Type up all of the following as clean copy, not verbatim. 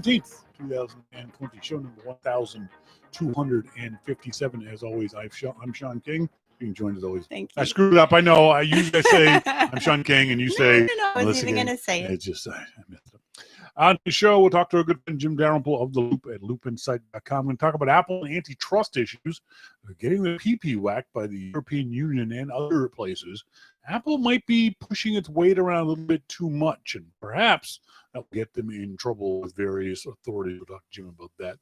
17th, 2020, show number 1257. As always, I'm Shawn King. Being joined as always. Thank you. I screwed it up. I know. I usually say I'm Shawn King, and you say No, I wasn't even going to say it. It's just I messed up. On the show, we'll talk to our good friend Jim Dalrymple of The Loop at loopinsight.com. We're going to talk about Apple and antitrust issues, getting the PP whacked by the European Union and other places. Apple might be pushing its weight around a little bit too much, and perhaps that'll get them in trouble with various authorities. We'll talk to Jim about that.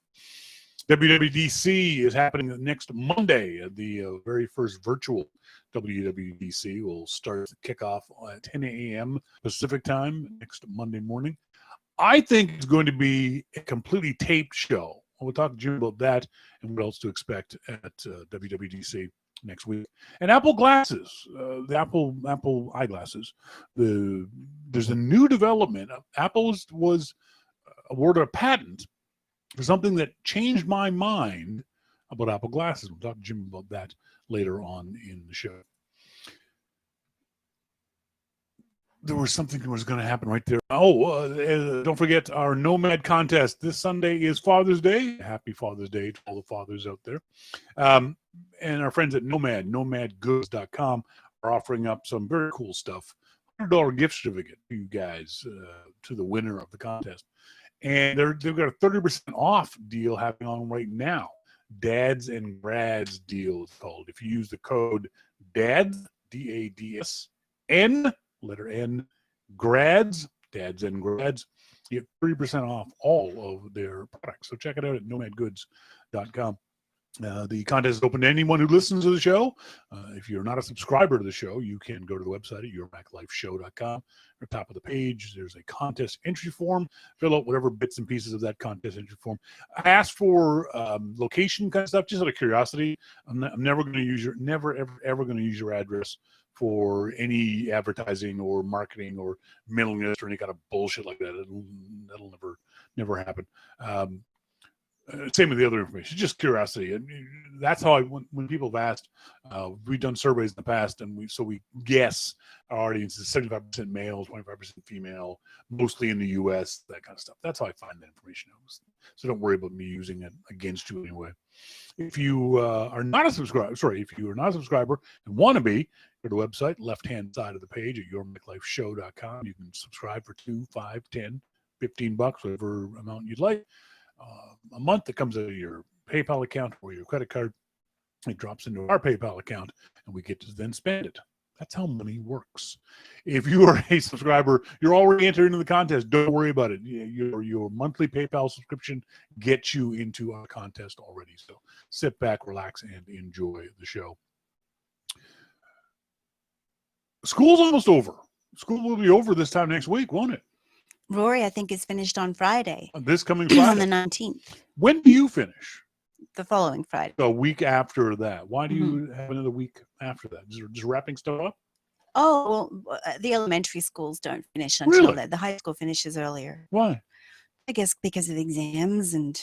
WWDC is happening next Monday. The very first virtual WWDC will start to kick off at 10 a.m. Pacific time next Monday morning. I think it's going to be a completely taped show. We'll talk to Jim about that and what else to expect at WWDC next week. And Apple glasses, the Apple eyeglasses. There's a new development. Apple was awarded a patent for something that changed my mind about Apple glasses. We'll talk to Jim about that later on in the show. There was something that was going to happen right there. Don't forget our Nomad Contest. This Sunday is Father's Day. Happy Father's Day to all the fathers out there. And our friends at nomadgoods.com are offering up some very cool stuff. $100 gift certificate to you guys, to the winner of the contest. And they've got a 30% off deal happening on right now. Dads and Grads deal is called. If you use the code DADS, DADSN, letter N, Grads, Dads and Grads, you get 30% off all of their products. So check it out at nomadgoods.com. The contest is open to anyone who listens to the show. If you're not a subscriber to the show, you can go to the website at yourmaclifeshow.com. At the top of the page, there's a contest entry form. Fill out whatever bits and pieces of that contest entry form. I asked for location kind of stuff, just out of curiosity. I'm never going to use never ever going to use your address for any advertising or marketing or mailing list or any kind of bullshit like that. That'll never happen. Same with the other information, just curiosity. And that's how when people have asked, we've done surveys in the past, and we guess our audience is 75% male, 25% female, mostly in the U.S., that kind of stuff. That's how I find that information out. So don't worry about me using it against you anyway. If you are not a subscriber and want to be, go to the website, left-hand side of the page at yourmaclifeshow.com. You can subscribe for $2, $5, $10, $15, whatever amount you'd like. A month that comes out of your PayPal account or your credit card. It drops into our PayPal account, and we get to then spend it. That's how money works. If you are a subscriber, you're already entered into the contest. Don't worry about it. Your monthly PayPal subscription gets you into our contest already. So sit back, relax, and enjoy the show. School's almost over. School will be over this time next week, won't it? Rory, I think, is finished on Friday. This coming Friday? On the 19th. When do you finish? The following Friday. A week after that. Why do you have another week after that? Just wrapping stuff up? Oh, well, the elementary schools don't finish until the high school finishes earlier. Why? I guess because of exams and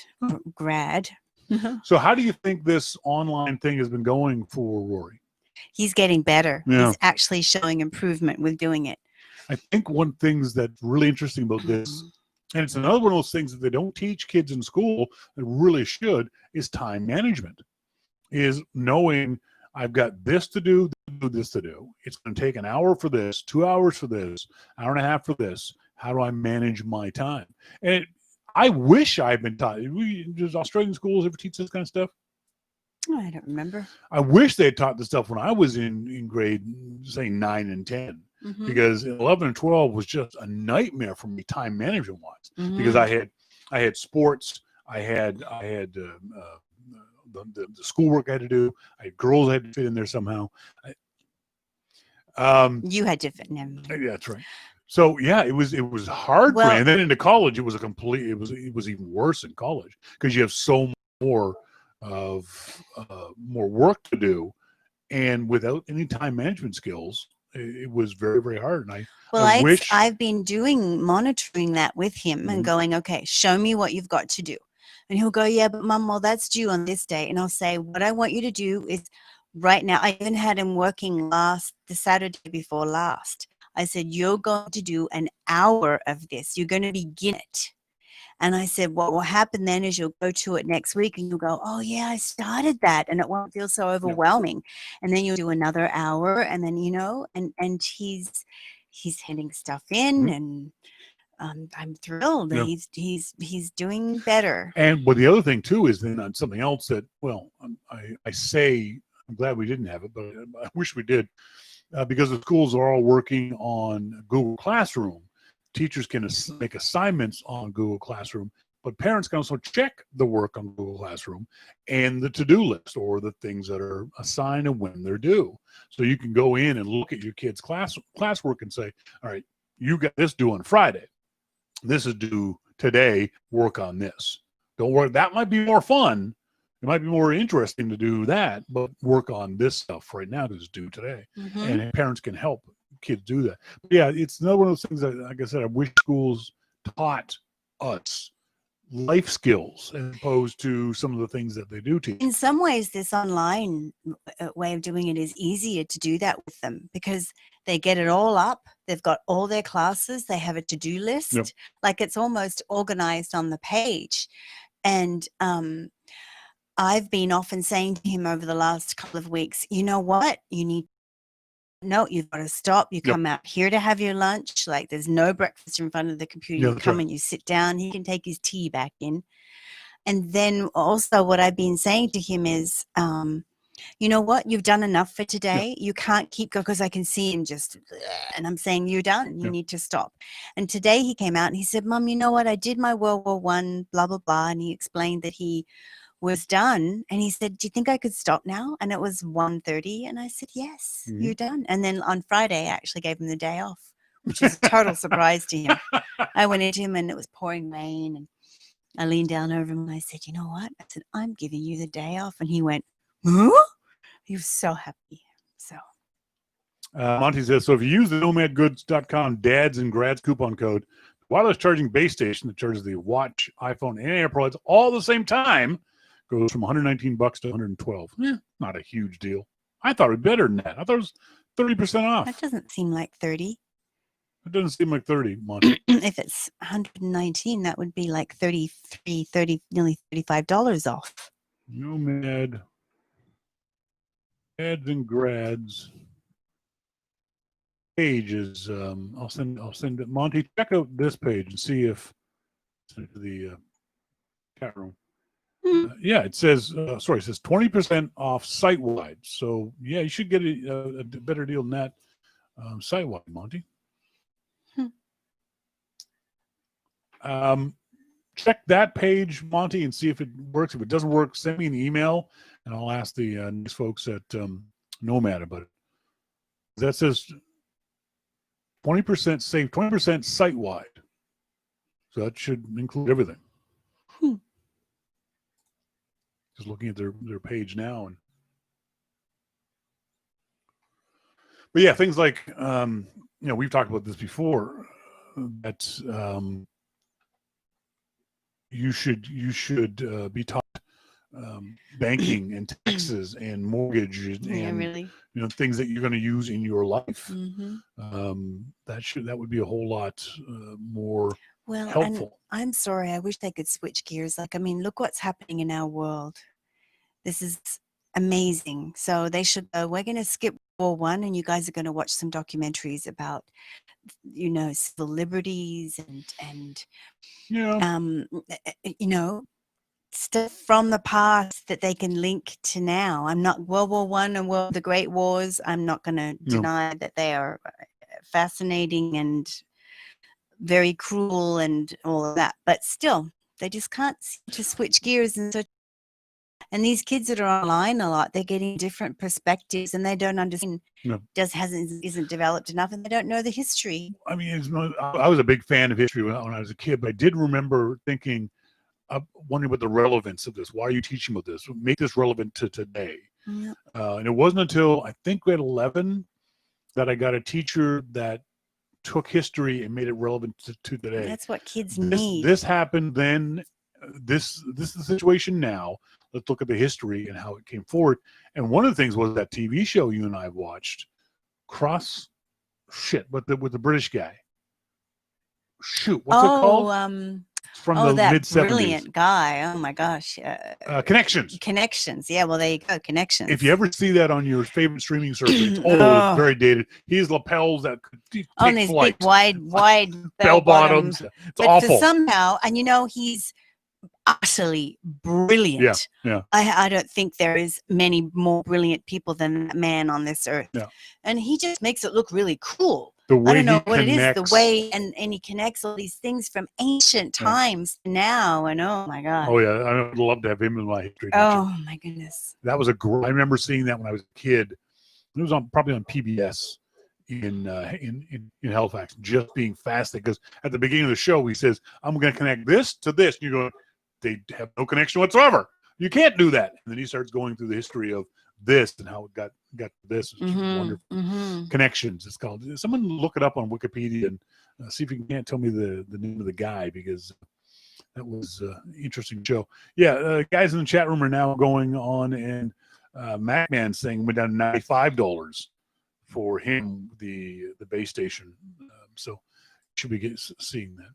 grad. So how do you think this online thing has been going for Rory? He's getting better. Yeah. He's actually showing improvement with doing it. I think one thing that's really interesting about this, and it's another one of those things that they don't teach kids in school that really should, is time management. Is knowing I've got this to do, this to do. It's going to take an hour for this, 2 hours for this, hour and a half for this. How do I manage my time? And I wish I'd been taught. Does Australian schools ever teach this kind of stuff? Oh, I don't remember. I wish they had taught this stuff when I was in grade, say, 9 and 10. Because 11 and 12 was just a nightmare for me time management wise. Because I had sports, I had the schoolwork I had to do, I had girls I had to fit in there somehow. You had to fit in them. Yeah, that's right. So yeah, it was hard for me. And then into college, it was even worse in college because you have so more work to do, and without any time management skills. It was very, very hard. And I wish I've been monitoring that with him and going, okay, show me what you've got to do. And he'll go, yeah, but Mum, well, that's due on this day. And I'll say, what I want you to do is right now. I even had him working the Saturday before last. I said, you're going to do an hour of this. You're going to begin it. And I said, what will happen then is you'll go to it next week and you'll go, oh yeah, I started that, and it won't feel so overwhelming. And then you'll do another hour, and then, and he's handing stuff in, and I'm thrilled. Yeah. He's doing better. And but the other thing too is then on something else that, well, I say I'm glad we didn't have it, but I wish we did, because the schools are all working on Google Classroom. Teachers can make assignments on Google Classroom, but parents can also check the work on Google Classroom and the to-do list, or the things that are assigned and when they're due. So you can go in and look at your kids' classwork and say, all right, you got this due on Friday. This is due today. Work on this. Don't worry. That might be more fun. It might be more interesting to do that, but work on this stuff right now that's due today. Mm-hmm. And parents can help kids do that. But yeah, it's another one of those things that, like I said, I wish schools taught us life skills as opposed to some of the things that they do teach. In some ways, this online way of doing it is easier to do that with them, because they get it all up. They've got all their classes. They have a to-do list. Yep. Like, it's almost organized on the page. And I've been often saying to him over the last couple of weeks, you know what? You've got to stop. You come out here to have your lunch. Like, there's no breakfast in front of the computer. You come and you sit down. He can take his tea back in. And then also what I've been saying to him is, you know what? You've done enough for today. You can't keep going, because I can see him just, and I'm saying, you're done. You need to stop. And today he came out and he said, Mom, you know what? I did my World War I, blah, blah, blah. And he explained that he was done, and he said, do you think I could stop now? And it was 1:30, and I said, yes, you're done. And then on Friday I actually gave him the day off, which was a total surprise to him. I went into him and it was pouring rain, and I leaned down over him and I said, you know what? I said, I'm giving you the day off. And he went, huh? He was so happy. So Monty says, so if you use the nomadgoods.com dads and grads coupon code, the wireless charging base station that charges the watch, iPhone, and AirPods all at the same time goes from $119 to $112. Not a huge deal. I thought it was better than that. I thought it was 30% off. that doesn't seem like 30. It doesn't seem like 30, Monty. If it's 119, that would be like 30, nearly $35 off. Nomad dads and grads page is I'll send it. Monty, check out this page and see if the chat room. Yeah, it says it says 20% off site wide. So yeah, you should get a better deal than that site wide, Monty. Check that page, Monty, and see if it works. If it doesn't work, send me an email and I'll ask the nice folks at Nomad about it. That says 20% save, 20% site wide. So that should include everything. Just looking at their page now, but yeah, things like we've talked about this before, that you should be taught banking and taxes and mortgage and really? Things that you're going to use in your life. That would be a whole lot more helpful. And I'm sorry, I wish they could switch gears. Like, I mean, look what's happening in our world. This is amazing. So they should go, we're going to skip War I, and you guys are going to watch some documentaries about, civil liberties and stuff from the past that they can link to now. I'm not World War I and the Great Wars. I'm not going to deny that they are fascinating and very cruel and all of that, but still they just can't seem to switch gears. And these kids that are online a lot, they're getting different perspectives, and they don't understand. Isn't developed enough, and they don't know the history. I mean, I was a big fan of history when I was a kid, but I did remember thinking, wondering about the relevance of this. Why are you teaching about this? Make this relevant to today. And it wasn't until I think grade 11 that I got a teacher that took history and made it relevant to today. That's what kids need. This happened then. This is the situation now. Let's look at the history and how it came forward. And one of the things was that TV show you and I watched, with the British guy. Shoot, what's it called? from Oh, the that mid 70s. brilliant guy. Oh my gosh. Connections. Connections. Yeah, well, there you go. Connections. If you ever see that on your favorite streaming service, it's old, Oh. very dated. He has lapels that could take on these flight. big wide Bell bottoms. It's but awful. somehow, and he's utterly brilliant. Yeah. I don't think there is many more brilliant people than that man on this earth. Yeah. And he just makes it look really cool. The way I don't know he what connects. it is, the way, and he connects all these things from ancient times to now, and oh my God. Oh, yeah. I would love to have him in my history. Oh my goodness. That was I remember seeing that when I was a kid. It was probably on PBS in Halifax, just being fascinating. Because at the beginning of the show, he says, I'm going to connect this to this. And you go, they have no connection whatsoever. You can't do that. And then he starts going through the history of this and how it got to this. It's wonderful. Connections, it's called. Someone look it up on Wikipedia and see if you can't tell me the name of the guy, because that was an interesting show. Yeah, guys in the chat room are now going on, and MacMan's thing went down to $95 for him, the base station. So should be seeing that.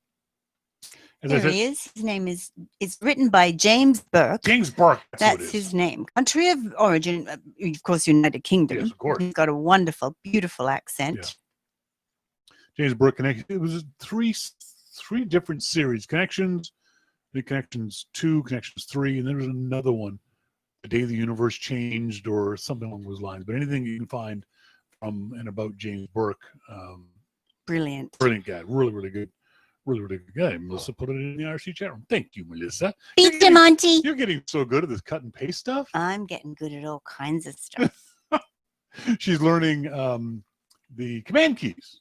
There he is. His name is, it's written by James Burke. James Burke. That's his name. Country of origin, of course, United Kingdom. Yes, of course. He's got a wonderful, beautiful accent. Yeah. James Burke connected. It was three different series. Connections, the Connections 2, Connections 3, and there was another one, The Day the Universe Changed, or something along those lines. But anything you can find from and about James Burke. Brilliant. Brilliant guy. Really, really good. Really, really good guy. Melissa put it in the IRC chat room. Thank you, Melissa. Pizza Monty. You're getting so good at this cut and paste stuff. I'm getting good at all kinds of stuff. She's learning the command keys.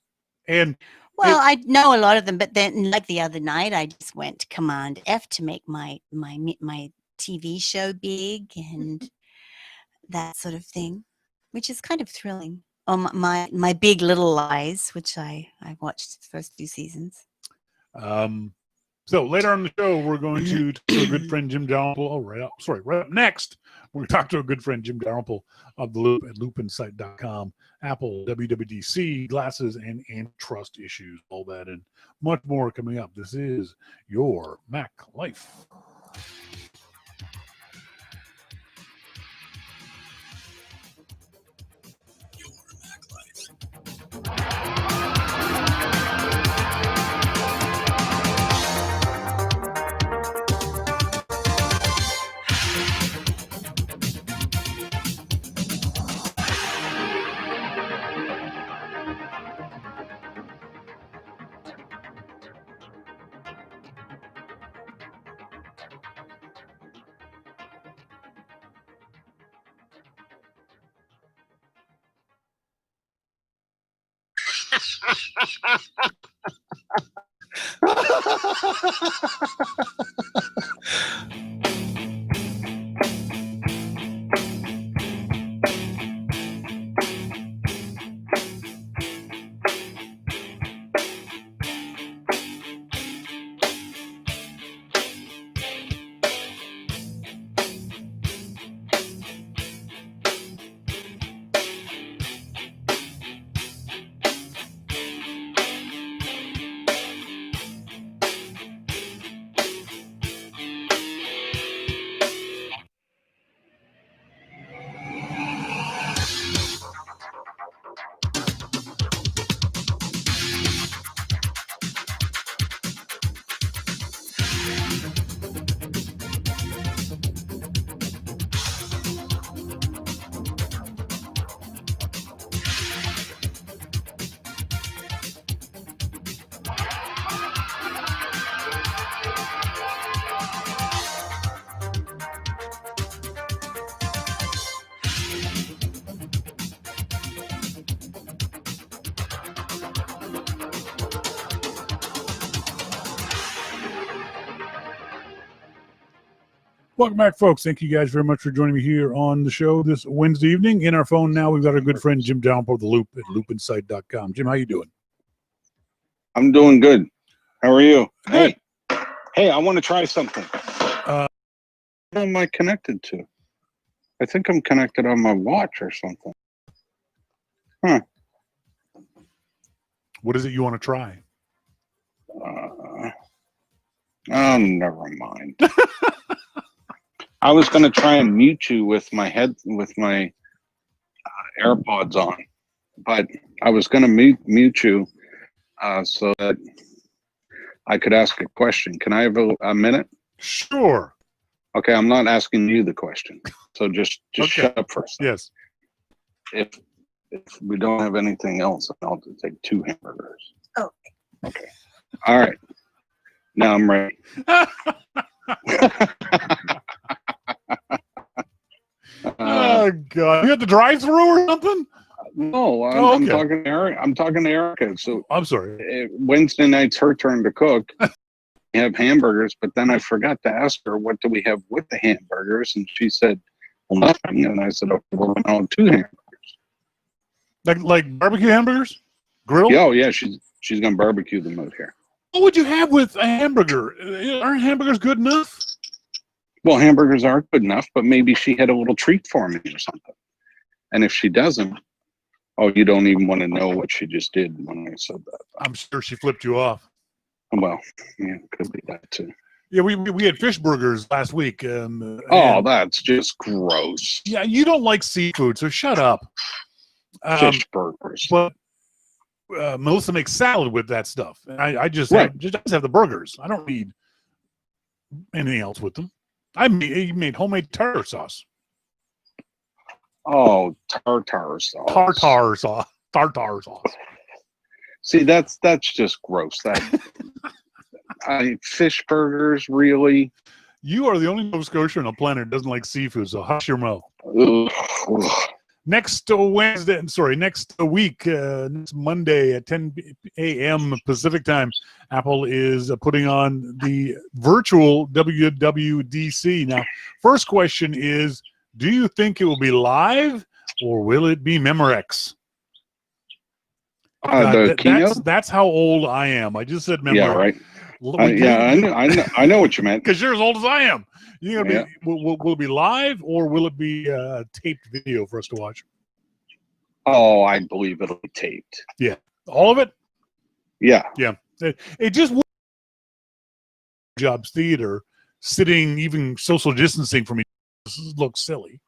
And well, I know a lot of them, but then like the other night, I just went Command F to make my TV show big and that sort of thing, which is kind of thrilling. Oh, my Big Little Lies, which I watched the first few seasons. So later on the show, we're going to talk to a good friend, Jim Dalrymple. Right up next, we're going to talk to a good friend, Jim Dalrymple of The Loop at loopinsight.com, Apple, WWDC, glasses, and antitrust issues, all that and much more coming up. This is Your Mac Life. Your Mac Life. Welcome back, folks. Thank you guys very much for joining me here on the show this Wednesday evening. In our phone now, we've got our good friend Jim Dalrymple of The Loop at loopinsight.com. Jim, how you doing? I'm doing good. How are you? Good. Hey, I want to try something. What am I connected to? I think I'm connected on my watch or something. Huh. What is it you want to try? Oh, never mind. I was going to try and mute you with my AirPods on, but I was going to mute you so that I could ask a question. Can I have a minute? Sure. Okay, I'm not asking you the question, so just Okay. shut up for a second. Yes. If we don't have anything else, I'll have to take 2 hamburgers. Oh. Okay. All right. Now I'm ready. Oh God! You had the drive-through or something? No, I'm talking to Eric. I'm talking to Erica. So I'm sorry. Wednesday night's her turn to cook. We have hamburgers, but then I forgot to ask her what do we have with the hamburgers, and she said, "Well, nothing." And I said, "Okay, we're going to have 2 hamburgers." Like barbecue hamburgers, grilled. Yeah, oh yeah, she's going to barbecue them out here. What would you have with a hamburger? Aren't hamburgers good enough? Well, hamburgers are good enough, but maybe she had a little treat for me or something. And if she doesn't, oh, you don't even want to know what she just did when I said that. I'm sure she flipped you off. Well, yeah, could be that too. Yeah, we had fish burgers last week. Oh, that's just gross. Yeah, you don't like seafood, so shut up. Fish burgers. But Melissa makes salad with that stuff. And I just have the burgers. I don't need anything else with them. I made homemade tartar sauce. Oh, tartar sauce. Tartar sauce. See, that's just gross. Fish burgers, really? You are the only Nova Scotian on the planet that doesn't like seafood, so hush your mouth. Ugh. Next week, next Monday at 10 a.m. Pacific time, Apple is putting on the virtual WWDC. Now, first question is, do you think it will be live or will it be Memorex? The keynote? That's how old I am. I just said Memorex. Yeah, right. I know what you meant. Because you're as old as I am. You know, will it be live or will it be taped video for us to watch? Oh, I believe it'll be taped. Yeah, all of it. Yeah. It just jobs theater sitting even social distancing from each other looks silly,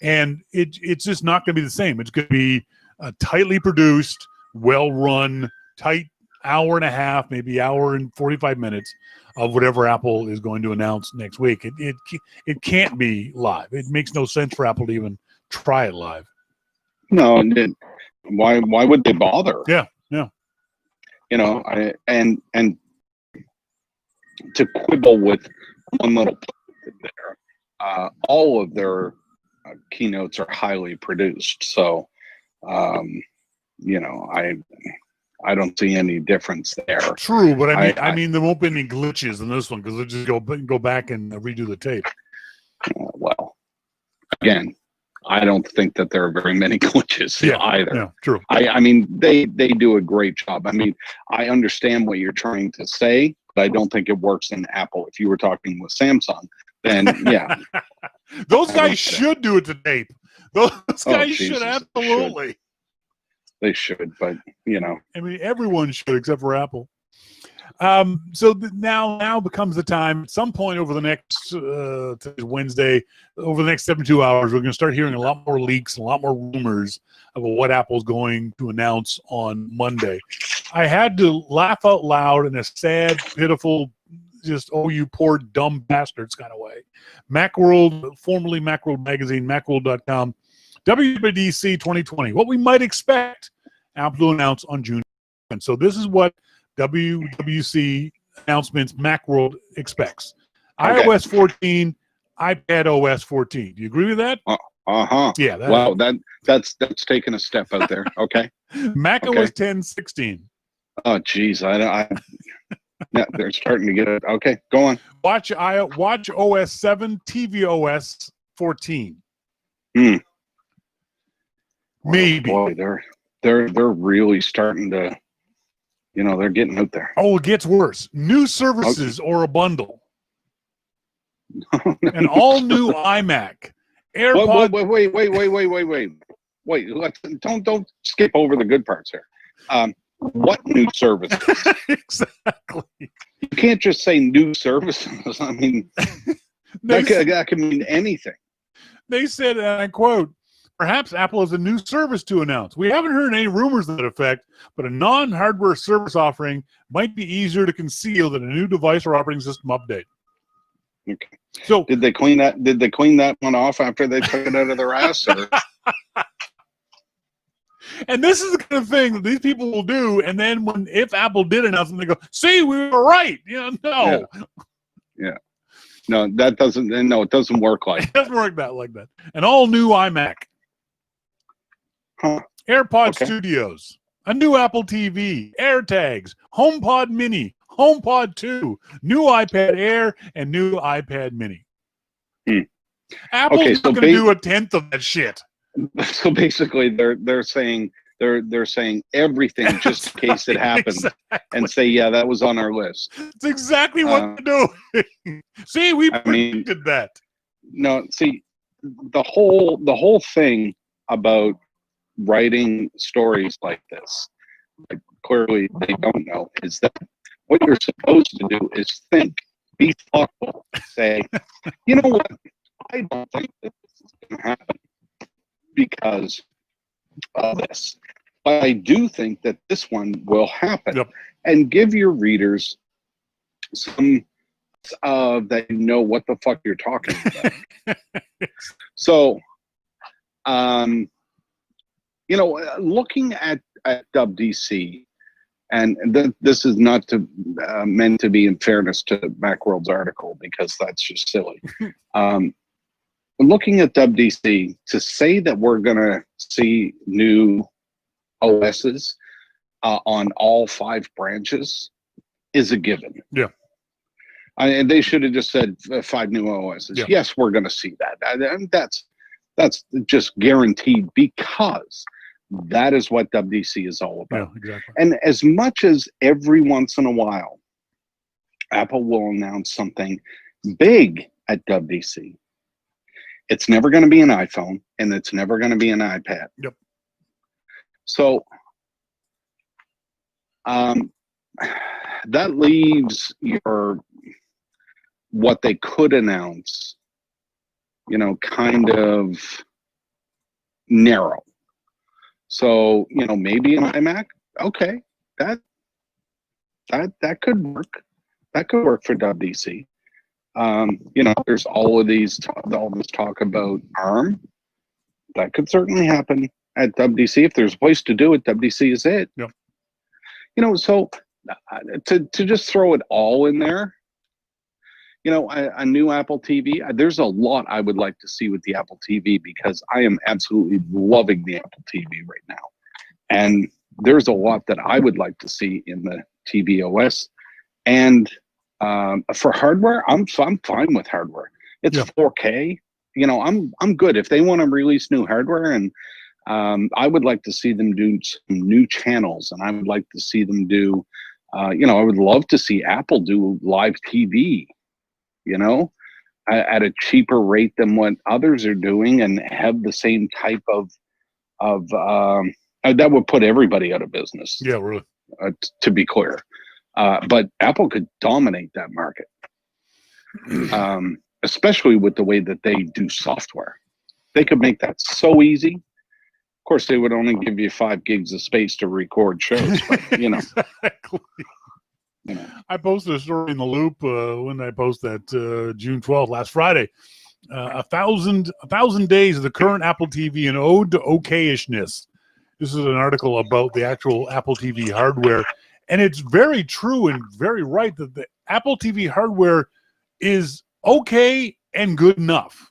and it's just not going to be the same. It's going to be a tightly produced, well run, tight hour and a half, maybe hour and 45 minutes of whatever Apple is going to announce next week. It can't be live. It makes no sense for Apple to even try it live. No, why would they bother? Yeah. You know, and to quibble with one little there, all of their keynotes are highly produced. So, you know, I don't see any difference there. True, but I mean, there won't be any glitches in this one because they'll just go back and redo the tape. Well, again, I don't think that there are very many glitches either. Yeah, true. I mean, they do a great job. I mean, I understand what you're trying to say, but I don't think it works in Apple. If you were talking with Samsung, then yeah. Those guys should do it to tape. Those guys should absolutely. They should, but you know, I mean, everyone should except for Apple. So now becomes the time. At some point over the next Wednesday, over the next 72 hours, we're going to start hearing a lot more leaks, a lot more rumors about what Apple's going to announce on Monday. I had to laugh out loud in a sad, pitiful, just oh you poor dumb bastards kind of way. Macworld, formerly Macworld Magazine, Macworld.com. WWDC 2020, what we might expect Apple to announce on June 2nd. So this is what WWDC announcements Macworld expects. Okay. iOS 14, iPad OS 14. Do you agree with that? Yeah. Wow, that's taking a step out there. Okay. Mac OS 10, 16. Oh, geez. Yeah, they're starting to get it. Okay, go on. Watch OS 7, TV OS 14. Maybe. Oh boy, they're really starting to, you know, they're getting out there. Oh, it gets worse. New services or a bundle. An all new iMac. AirPod. Wait. Don't skip over the good parts here. What new services? Exactly. You can't just say new services. I mean, that can mean anything. They said, and I quote, "Perhaps Apple has a new service to announce. We haven't heard any rumors to that effect, but a non-hardware service offering might be easier to conceal than a new device or operating system update." Okay. So Did they clean that? Did they clean that one off after they took it out of their ass? Or? And this is the kind of thing that these people will do. And then if Apple did announce them, they go, "See, we were right." No. Yeah. No, that doesn't. No, it doesn't work like It doesn't work like that. An all new iMac, Huh. AirPod Okay. Studios, a new Apple TV, AirTags, HomePod Mini, HomePod 2, new iPad Air, and new iPad Mini. Apple's not going to do a tenth of that shit. So basically, they're saying everything just in case it happens, and say, yeah, that was on our list. It's exactly what they're doing. See, we predicted that. No, see, the whole thing about writing stories like this, like, clearly they don't know, is that what you're supposed to do is think, be thoughtful, say, you know what, I don't think that this is going to happen because of this. But I do think that this one will happen. Yep. And give your readers some that you know what the fuck you're talking about. So, looking at WWDC, and this is not meant to be in fairness to Macworld's article, because that's just silly. Looking at WWDC, to say that we're going to see new OSs on all 5 branches is a given. Yeah. And they should have just said 5 new OSs. Yeah. Yes, we're going to see that. And that's just guaranteed, because that is what WWDC is all about. Yeah, exactly. And as much as every once in a while, Apple will announce something big at WWDC, it's never going to be an iPhone, and it's never going to be an iPad. Yep. So that leaves what they could announce, kind of narrow. So, maybe an iMac. Okay, that could work. That could work for WWDC. There's all this talk about ARM. That could certainly happen at WWDC. If there's a place to do it, WWDC is it. Yep. So to just throw it all in there, a new Apple TV. There's a lot I would like to see with the Apple TV, because I am absolutely loving the Apple TV right now. And there's a lot that I would like to see in the TV OS. And for hardware, I'm fine with hardware. It's 4K. I'm good. If they want to release new hardware, and I would like to see them do some new channels, and I would like to see them do, I would love to see Apple do live TV, at a cheaper rate than what others are doing, and have the same type of that would put everybody out of business. Yeah, really. To be clear. But Apple could dominate that market, especially with the way that they do software. They could make that so easy. Of course, they would only give you 5 gigs of space to record shows, but, Exactly. I posted a story in the Loop when I posted that June 12th, last Friday. 1,000 days of the current Apple TV, an ode to okayishness. This is an article about the actual Apple TV hardware. And it's very true and very right that the Apple TV hardware is okay and good enough.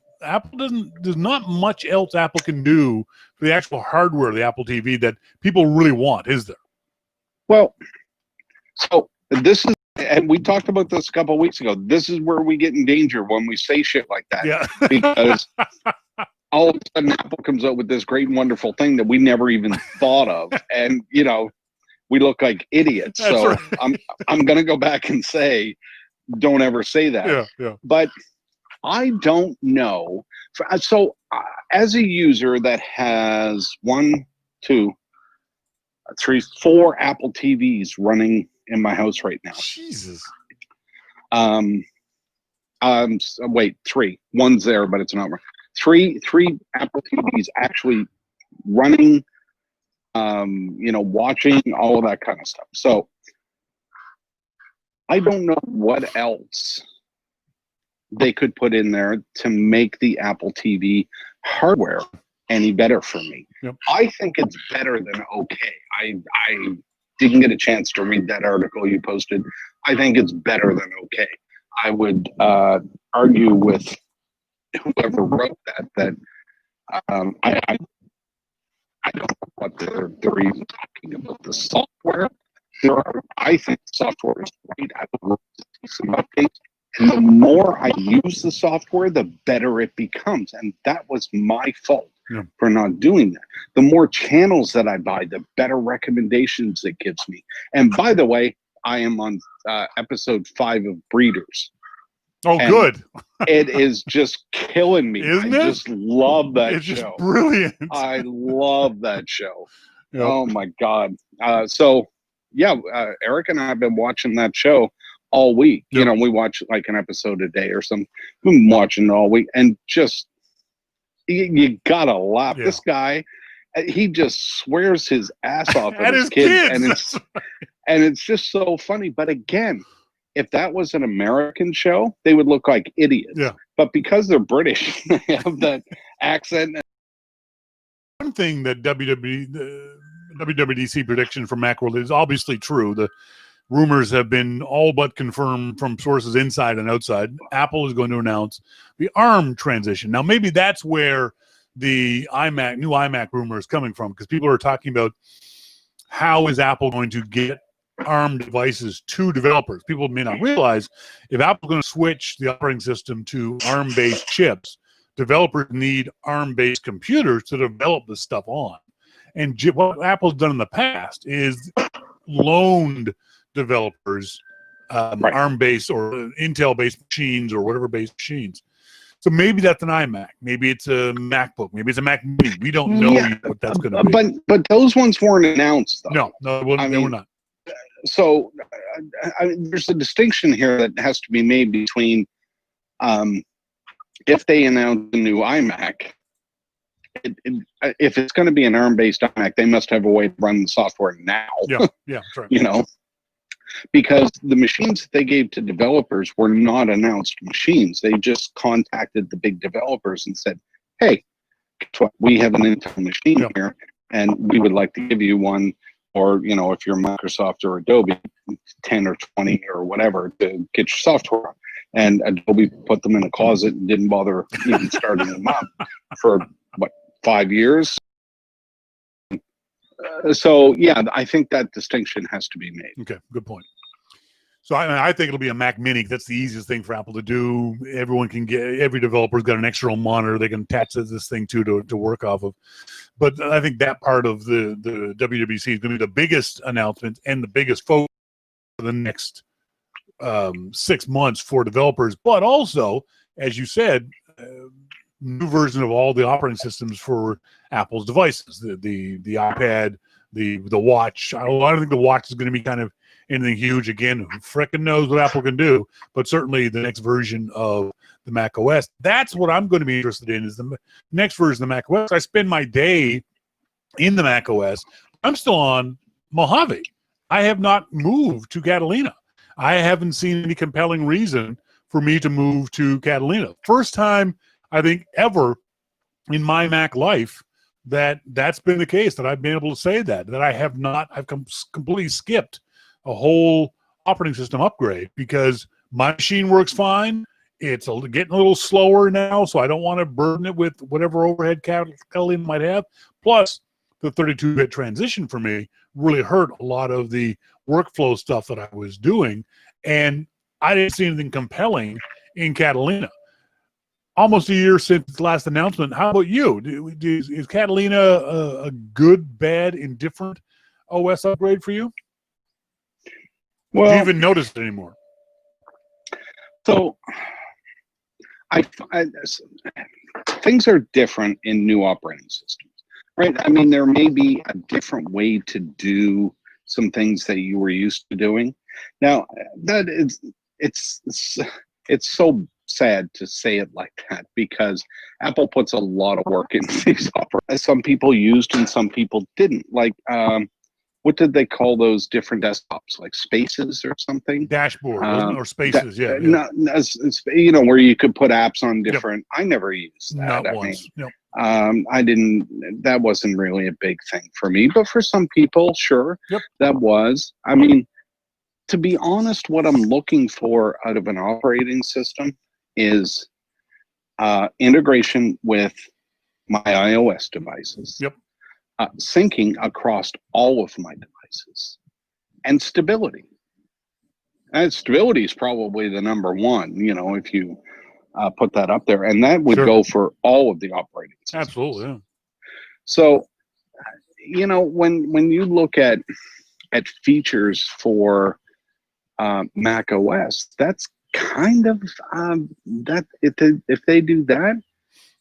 There's not much else Apple can do for the actual hardware of the Apple TV that people really want, is there? Well, so this is, and we talked about this a couple of weeks ago, this is where we get in danger when we say shit like that. Yeah. Because all of a sudden Apple comes out with this great and wonderful thing that we never even thought of. And, we look like idiots. That's so right. I'm going to go back and say, don't ever say that. Yeah. But I don't know. So as a user that has 1, 2, 3, 4 Apple TVs running in my house right now, Jesus, Wait, three. One's there, but it's not running. Three Apple TVs actually running, watching, all of that kind of stuff. So I don't know what else they could put in there to make the Apple TV hardware any better for me. Yep. I think it's better than okay. I didn't get a chance to read that article you posted. I think it's better than okay. I would argue with whoever wrote that I don't know what they're even talking about the software. I think the software is great. I would love to see some updates. And the more I use the software, the better it becomes. And that was my fault for not doing that. The more channels that I buy, the better recommendations it gives me. And by the way, I am on episode 5 of Breeders. Oh, and good. It is just killing me. Isn't I it? just love that It's show. just brilliant. I love that show. Yep. Oh my God. Eric and I have been watching that show all week. Yep. We watch like an episode a day or something. We've been watching it all week, and just you gotta laugh. Yeah. This guy, he just swears his ass off At his kids, kids. and it's just so funny. But again, if that was an American show, they would look like idiots. Yeah. But because they're British, they have that accent. One thing that WWDC prediction from Macworld is obviously true. The rumors have been all but confirmed from sources inside and outside. Apple is going to announce the ARM transition. Now, maybe that's where the new iMac rumor is coming from, because people are talking about how is Apple going to get ARM devices to developers. People may not realize if Apple's going to switch the operating system to ARM-based chips, developers need ARM-based computers to develop this stuff on. And what Apple's done in the past is loaned developers Right. ARM-based or Intel-based machines or whatever-based machines. So maybe that's an iMac. Maybe it's a MacBook. Maybe it's a Mac Mini. We don't know yet what that's going to be. But those ones weren't announced, though. No, they were not. So there's a distinction here that has to be made between if they announce a new iMac, if it's going to be an ARM-based iMac, they must have a way to run the software now. Yeah, that's right. Because the machines that they gave to developers were not announced machines. They just contacted the big developers and said, hey, guess what? We have an Intel machine here, and we would like to give you one, or, if you're Microsoft or Adobe, 10 or 20 or whatever to get your software. And Adobe put them in a closet and didn't bother even starting them up for, 5 years? I think that distinction has to be made. Okay, good point. So I think it'll be a Mac Mini. That's the easiest thing for Apple to do. Every developer's got an external monitor they can attach this thing to work off of. But I think that part of the WWDC is going to be the biggest announcement and the biggest focus for the next 6 months for developers. But also, as you said, new version of all the operating systems for Apple's devices, the iPad, the watch. I don't think the watch is going to be kind of anything huge. Again, who frickin' knows what Apple can do, but certainly the next version of the Mac OS. That's what I'm going to be interested in, is the next version of the Mac OS. I spend my day in the Mac OS. I'm still on Mojave. I have not moved to Catalina. I haven't seen any compelling reason for me to move to Catalina. First time, I think, ever in my Mac life that's been the case, that I've been able to say that I've completely skipped a whole operating system upgrade because my machine works fine. It's getting a little slower now, so I don't want to burden it with whatever overhead Catalina might have. Plus, the 32-bit transition for me really hurt a lot of the workflow stuff that I was doing, and I didn't see anything compelling in Catalina. Almost a year since the last announcement. How about you? Is Catalina a good, bad, indifferent OS upgrade for you? Well, do you even notice it anymore? So, things are different in new operating systems, right? I mean, there may be a different way to do some things that you were used to doing. Now, that is it's so sad to say it like that, because Apple puts a lot of work into these operators. Some people used and some people didn't. Like, what did they call those different desktops? Like Spaces or something? Dashboard or Spaces, yeah. You know, where you could put apps on different. Yep. I never used that. Not once. Yep. I didn't. That wasn't really a big thing for me, but for some people, sure, yep. That was. I mean, to be honest, what I'm looking for out of an operating system is integration with my iOS devices. Yep. Syncing across all of my devices, and stability. And stability is probably the number one, you know, if you put that up there. And that would go for all of the operating systems. Absolutely, yeah. So, you know, when you look at features for Mac OS, that's kind of that if they do that,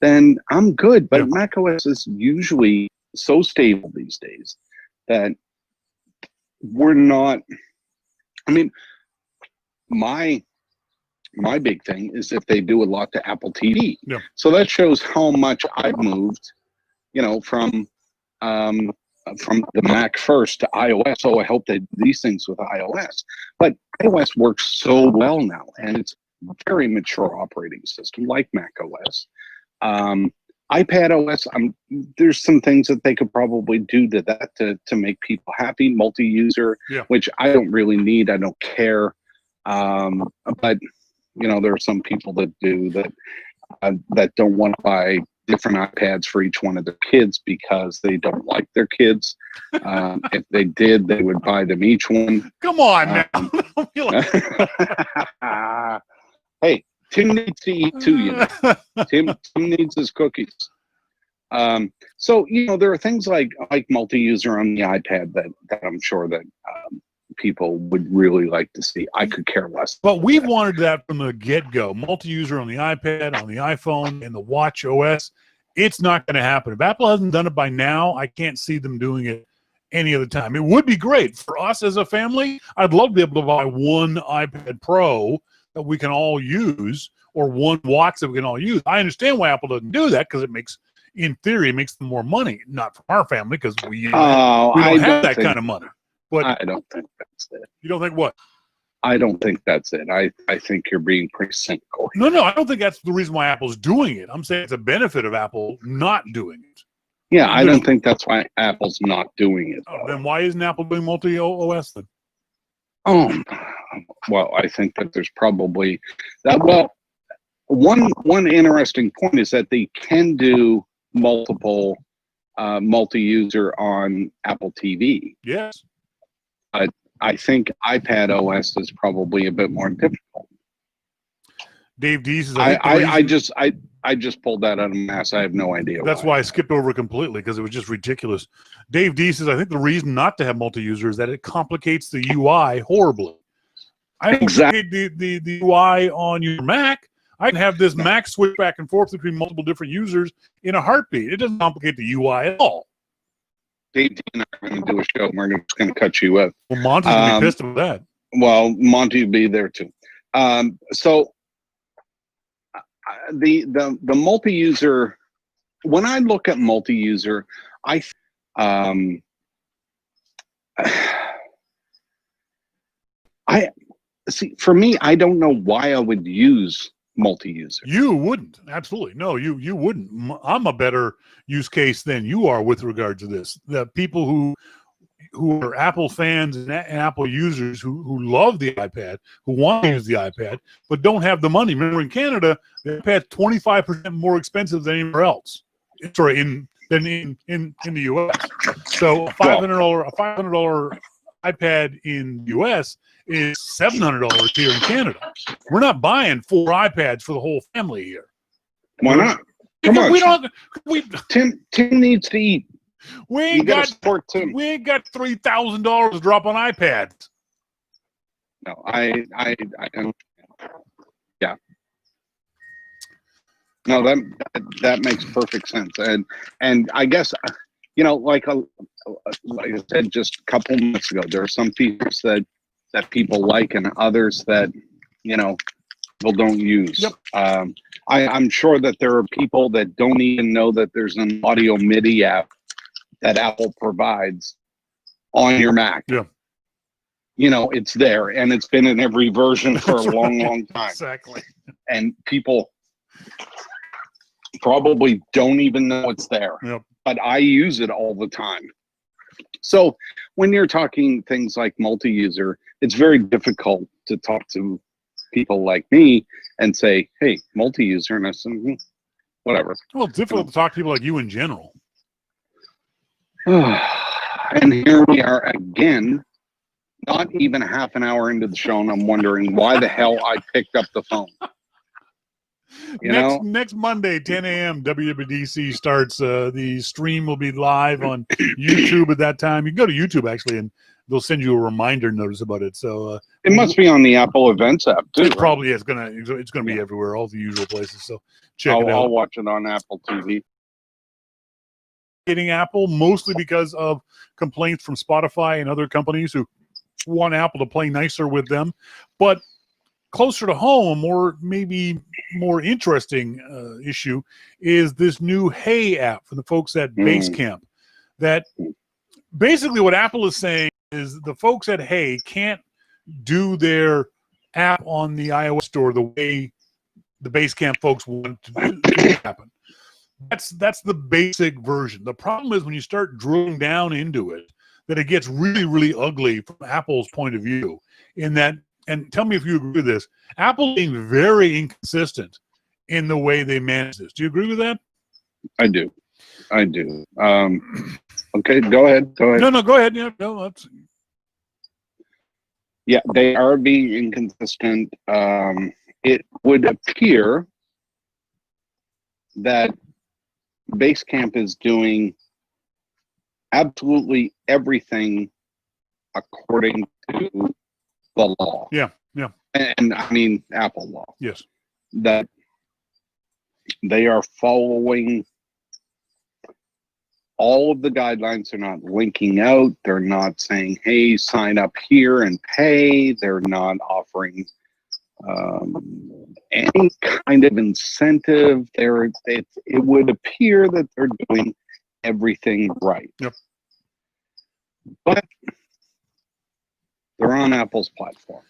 then I'm good. But Mac OS is usually so stable these days that we're not. I mean, my big thing is if they do a lot to Apple TV. Yeah. So that shows how much I've moved, you know, from the Mac first to iOS. So I hope they do these things with iOS. But iOS works so well now, and it's a very mature operating system like Mac OS. iPad OS, there's some things that they could probably do to that to make people happy. Multi-user, which I don't really need. I don't care. But you know, there are some people that do that don't want to buy different iPads for each one of their kids because they don't like their kids. If they did, they would buy them each one. Come on now. Hey, Tim needs to eat too, you know. Tim needs his cookies. So, you know, there are things like multi-user on the iPad that I'm sure that people would really like to see. I could care less. But we've wanted that from the get-go. Multi-user on the iPad, on the iPhone, and the Watch OS. It's not going to happen. If Apple hasn't done it by now, I can't see them doing it any other time. It would be great for us as a family. I'd love to be able to buy one iPad Pro that we can all use, or one watch that we can all use. I understand why Apple doesn't do that, because it makes, in theory, it makes them more money. Not from our family, because we don't have that kind of money. But I don't think that's it. You don't think what? I don't think that's it. I think you're being pretty cynical. No, I don't think that's the reason why Apple's doing it. I'm saying it's a benefit of Apple not doing it. Yeah, I don't think that's why Apple's not doing it. Then why isn't Apple doing multi-OS then? Oh, well, I think that there's probably that. Well, one interesting point is that they can do multiple multi-user on Apple TV. Yes. I think iPad OS is probably a bit more difficult. Dave Deese is. I just pulled that out of my ass. I have no idea. That's why I skipped over it completely, because it was just ridiculous. Dave Deese says, I think the reason not to have multi-user is that it complicates the UI horribly. I don't complicate the UI on your Mac. I can have this Mac switch back and forth between multiple different users in a heartbeat. It doesn't complicate the UI at all. Dave and I are going to do a show. We're just going to cut you up. Well, Monty's going to be pissed with that. Well, Monty will be there too. So the multi-user, when I look at multi-user, I see, for me, I don't know why I would use multi-user. You wouldn't. Absolutely. No, you wouldn't. I'm a better use case than you are with regard to this. The people who are Apple fans and Apple users who love the iPad, who want to use the iPad, but don't have the money. Remember, in Canada, the iPad's 25% more expensive than anywhere else. Sorry, than in the US. So a $500 iPad in the US is $700 here in Canada. We're not buying 4 iPads for the whole family here. Why not? Come on, Tim needs to eat. We ain't got $3,000 to drop on iPads. No, I yeah. No, that makes perfect sense, and I guess, you know, like I said just a couple minutes ago, there are some features that people like, and others that you know, people don't use. Yep. I'm sure that there are people that don't even know that there's an audio MIDI app that Apple provides on your Mac. Yeah. You know, it's there, and it's been in every version for That's a long, right. long time. Exactly. And people probably don't even know it's there. Yep. But I use it all the time. So when you're talking things like multi-user, it's very difficult to talk to people like me and say, hey, multi-user, and I said, whatever. Well, it's difficult to talk to people like you in general. And here we are again, not even a half an hour into the show, and I'm wondering why the hell I picked up the phone. Next Monday, 10 a.m., WWDC starts. The stream will be live on YouTube at that time. You can go to YouTube, actually, and they'll send you a reminder notice about it. So It must be on the Apple Events app, too. it probably is gonna be everywhere, all the usual places. So check it out. I'll watch it on Apple TV. Hitting Apple mostly because of complaints from Spotify and other companies who want Apple to play nicer with them. But closer to home, or maybe more interesting issue is this new Hey app for the folks at Basecamp. That basically what Apple is saying is the folks at Hey can't do their app on the iOS store the way the Basecamp folks want to happen. That's the basic version. The problem is when you start drilling down into it, that it gets really, really ugly from Apple's point of view. In that, and tell me if you agree with this, Apple being very inconsistent in the way they manage this. Do you agree with that? I do. Okay, go ahead. No, go ahead. Yeah, they are being inconsistent. It would appear that Basecamp is doing absolutely everything according to the law. Yeah. And I mean Apple law. Yes. That they are following all of the guidelines. They're not linking out. They're not saying, hey, sign up here and pay. They're not offering any kind of incentive. It would appear that they're doing everything right. Yep. But they're on Apple's platform.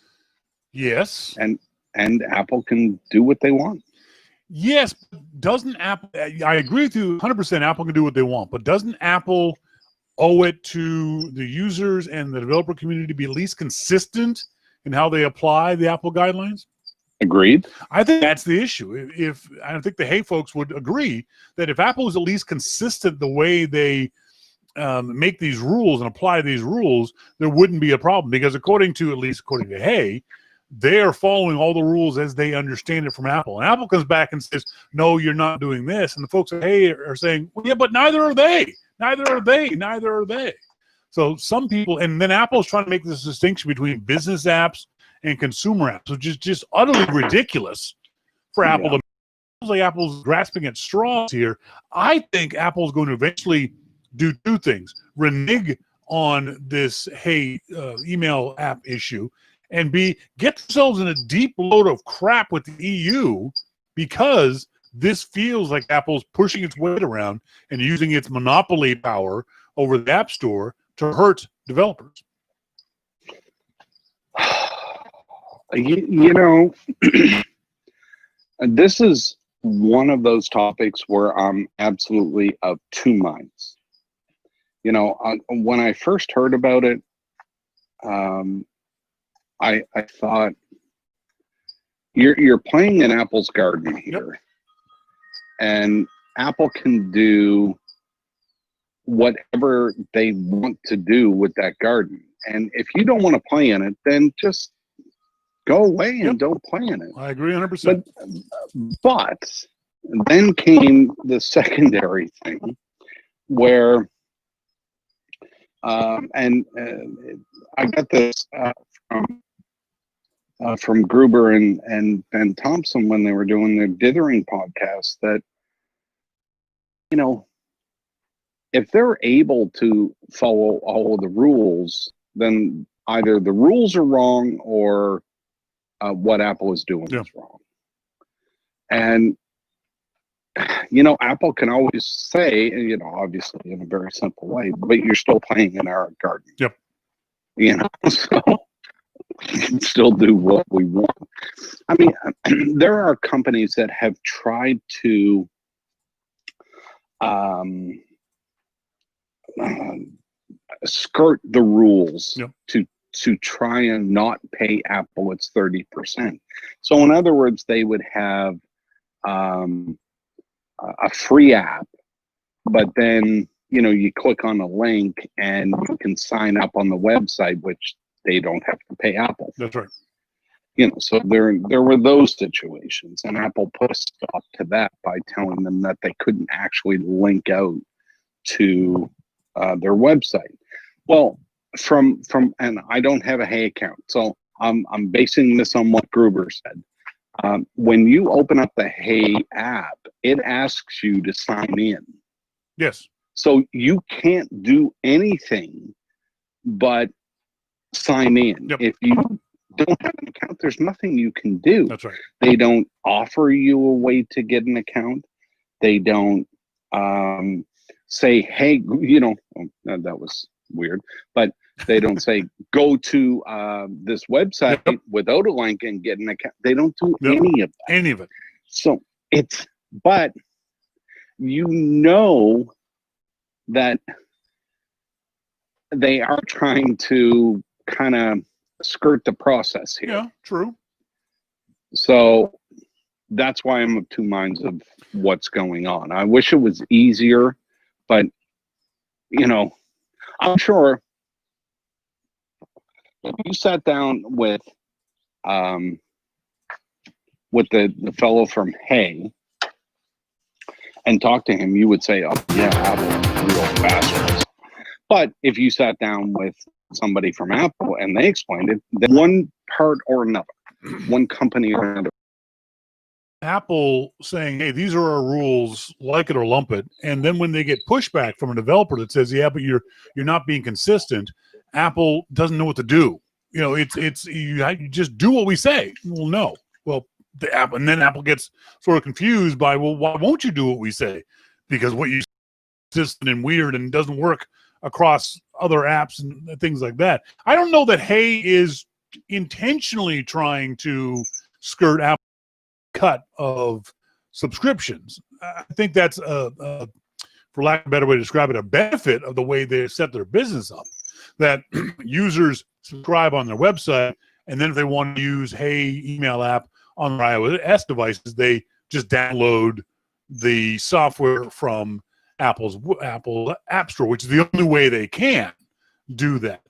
Yes. And Apple can do what they want. Yes. Doesn't Apple, I agree with you 100%, Apple can do what they want, but doesn't Apple owe it to the users and the developer community to be at least consistent in how they apply the Apple guidelines? Agreed. I think that's the issue. If I think the Hey folks would agree that if Apple is at least consistent the way they make these rules and apply these rules, there wouldn't be a problem, because according to Hey, they are following all the rules as they understand it from Apple. And Apple comes back and says, no, you're not doing this. And the folks at Hey are saying, well, yeah, but neither are they. So some people, and then Apple's trying to make this distinction between business apps and consumer apps, which is just utterly ridiculous for Apple to. Like Apple's grasping at straws here. I think Apple's going to eventually do two things: renege on this Hey email app issue, and get themselves in a deep load of crap with the EU, because this feels like Apple's pushing its weight around and using its monopoly power over the App Store to hurt developers. You know, this is one of those topics where I'm absolutely of two minds. You know, when I first heard about it, I thought you're playing in Apple's garden here, and Apple can do whatever they want to do with that garden. And if you don't want to play in it, then just go away and don't play in it. I agree 100%. But then came the secondary thing where, I got this from Gruber and Ben Thompson when they were doing their Dithering podcast, that, you know, if they're able to follow all of the rules, then either the rules are wrong or what Apple is doing Yeah. is wrong. And Apple can always say, obviously in a very simple way, but you're still playing in our garden. Yep. So we can still do what we want. I mean, there are companies that have tried to skirt the rules Yep. to try and not pay Apple its 30%. So in other words, they would have a free app, but then you click on a link and you can sign up on the website, which they don't have to pay Apple. That's right. So there were those situations, and Apple put a stop to that by telling them that they couldn't actually link out to their website. Well, and I don't have a Hey account, so I'm basing this on what Gruber said. When you open up the Hey app, it asks you to sign in. Yes. So you can't do anything but sign in. Yep. If you don't have an account, there's nothing you can do. That's right. They don't offer you a way to get an account. They don't say, hey, that was weird, but they don't say, go to this website Yep. without a link and get an account. They don't do Yep. any of that. Any of it. So but that they are trying to kind of skirt the process here. Yeah, true. So that's why I'm of two minds of what's going on. I wish it was easier, but I'm sure if you sat down with the fellow from Hey and talked to him, you would say, oh yeah, Apple, real bastards. But if you sat down with somebody from Apple and they explained it, then one part or another, one company or another. Apple saying, hey, these are our rules, like it or lump it. And then when they get pushback from a developer that says, yeah, but you're not being consistent, Apple doesn't know what to do. You just do what we say. Well, no. Well, and then Apple gets sort of confused by, well, why won't you do what we say? Because what you say is consistent and weird and doesn't work across other apps and things like that. I don't know that Hey is intentionally trying to skirt Apple cut of subscriptions. I think that's for lack of a better way to describe it, a benefit of the way they set their business up, that users subscribe on their website, and then if they want to use Hey email app on their iOS devices, they just download the software from Apple App Store, which is the only way they can do that.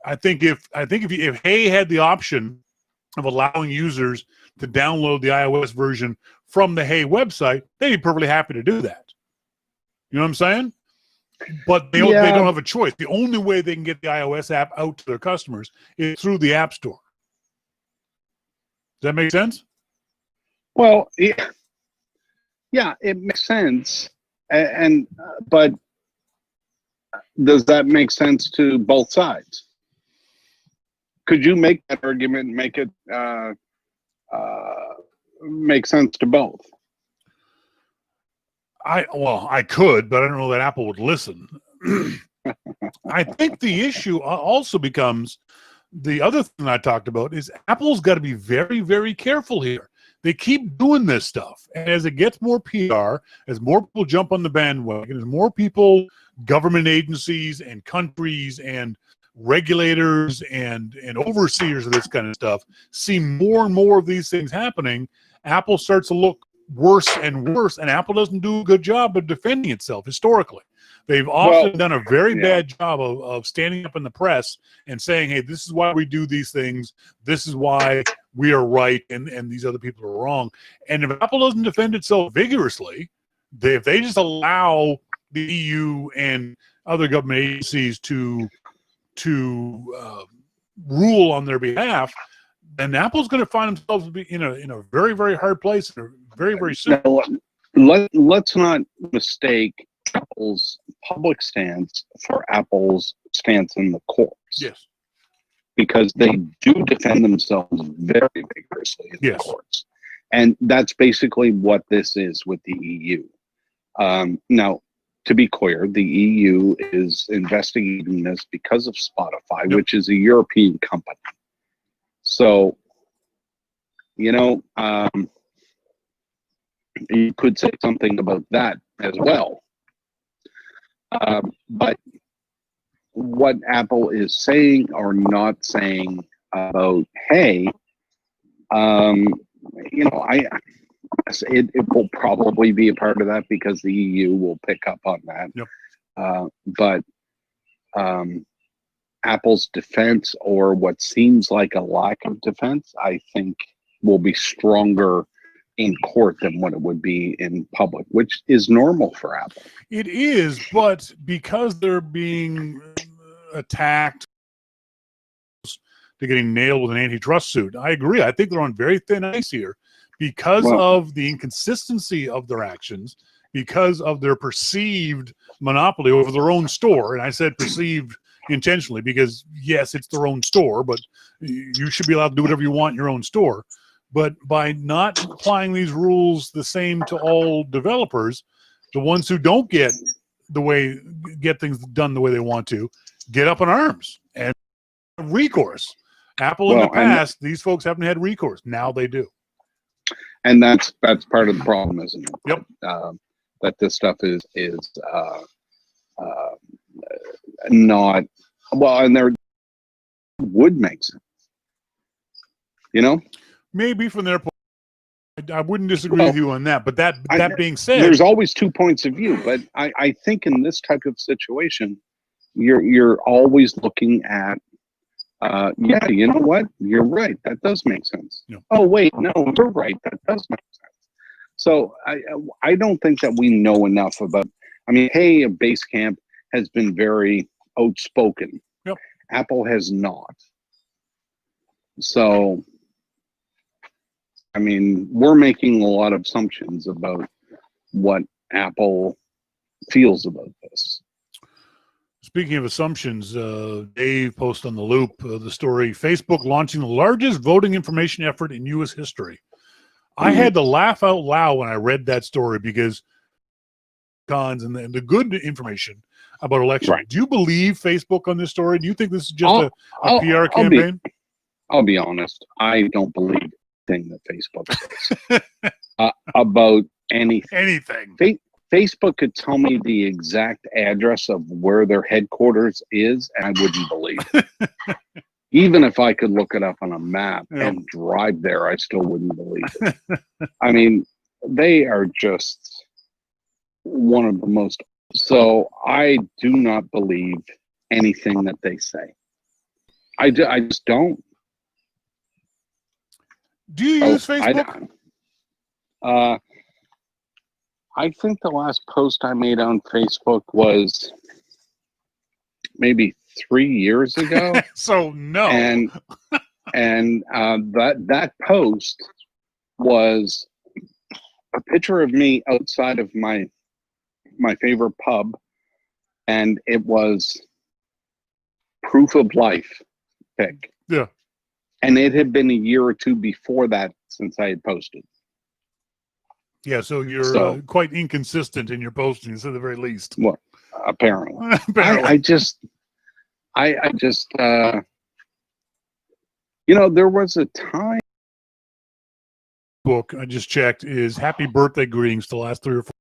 I think if Hey had the option of allowing users to download the iOS version from the Hey website, they'd be perfectly happy to do that. You know what I'm saying? But they don't have a choice. The only way they can get the iOS app out to their customers is through the App Store. Does that make sense? Well, yeah, it makes sense. But does that make sense to both sides? Could you make that argument and make it make sense to both? I could, but I don't know that Apple would listen. I think the issue also becomes, the other thing I talked about is Apple's got to be very, very careful here. They keep doing this stuff. And as it gets more PR, as more people jump on the bandwagon, as more people, government agencies and countries and regulators and overseers of this kind of stuff see more and more of these things happening, Apple starts to look worse and worse, and Apple doesn't do a good job of defending itself historically. They've often done a very bad job of standing up in the press and saying, hey, this is why we do these things. This is why we are right and these other people are wrong. And if Apple doesn't defend itself vigorously, if they just allow the EU and other government agencies to rule on their behalf, then Apple's going to find themselves in a very, very hard place very, very soon. Now, let's not mistake Apple's public stance for Apple's stance in the courts. Yes. because they do defend themselves very vigorously in the Yes. courts. And that's basically what this is with the EU. Now, to be clear, the EU is investigating this because of Spotify, Yep. which is a European company. So, you know, you could say something about that as well. But what Apple is saying or not saying about, hey, you know, it will probably be a part of that because the EU will pick up on that. Yep. But Apple's defense, or what seems like a lack of defense, I think will be stronger in court than what it would be in public, which is normal for Apple. It is, but because they're being attacked to getting nailed with an antitrust suit, I agree. I think they're on very thin ice here because of the inconsistency of their actions, because of their perceived monopoly over their own store. And I said perceived intentionally because, yes, it's their own store, but you should be allowed to do whatever you want in your own store. But by not applying these rules the same to all developers, the ones who don't get things done the way they want to, get up in arms and recourse. Apple in the past, these folks haven't had recourse. Now they do. And that's part of the problem, isn't it? Yep. That this stuff is not well, and there would make sense. You know? Maybe from their point, I wouldn't disagree with you on that. But that being said, there's always two points of view. But I think in this type of situation, you're always looking at, yeah, you know what? You're right. That does make sense. Yeah. Oh wait, no, you're right. That does make sense. So I don't think that we know enough about. I mean, hey, Basecamp has been very outspoken. Yep. Apple has not. So, I mean, we're making a lot of assumptions about what Apple feels about this. Speaking of assumptions, Dave posted on The Loop the story, Facebook launching the largest voting information effort in U.S. history. I had to laugh out loud when I read that story because cons and the good information about election. Right. Do you believe Facebook on this story? Do you think this is just a PR campaign? I'll be honest. I don't believe anything that Facebook says about anything. Anything. Facebook could tell me the exact address of where their headquarters is, and I wouldn't believe it. Even if I could look it up on a map and drive there, I still wouldn't believe it. I mean, they are just one of the most. So I do not believe anything that they say. I just don't. Do you use Facebook? I think the last post I made on Facebook was maybe 3 years ago. So no. And that post was a picture of me outside of my favorite pub, and it was proof of life pic. Yeah. And it had been a year or two before that since I had posted. Yeah, so you're quite inconsistent in your postings at the very least. Well, apparently. Apparently. I just, you know, there was a time. Book I just checked is happy birthday greetings to the last 3 or 4.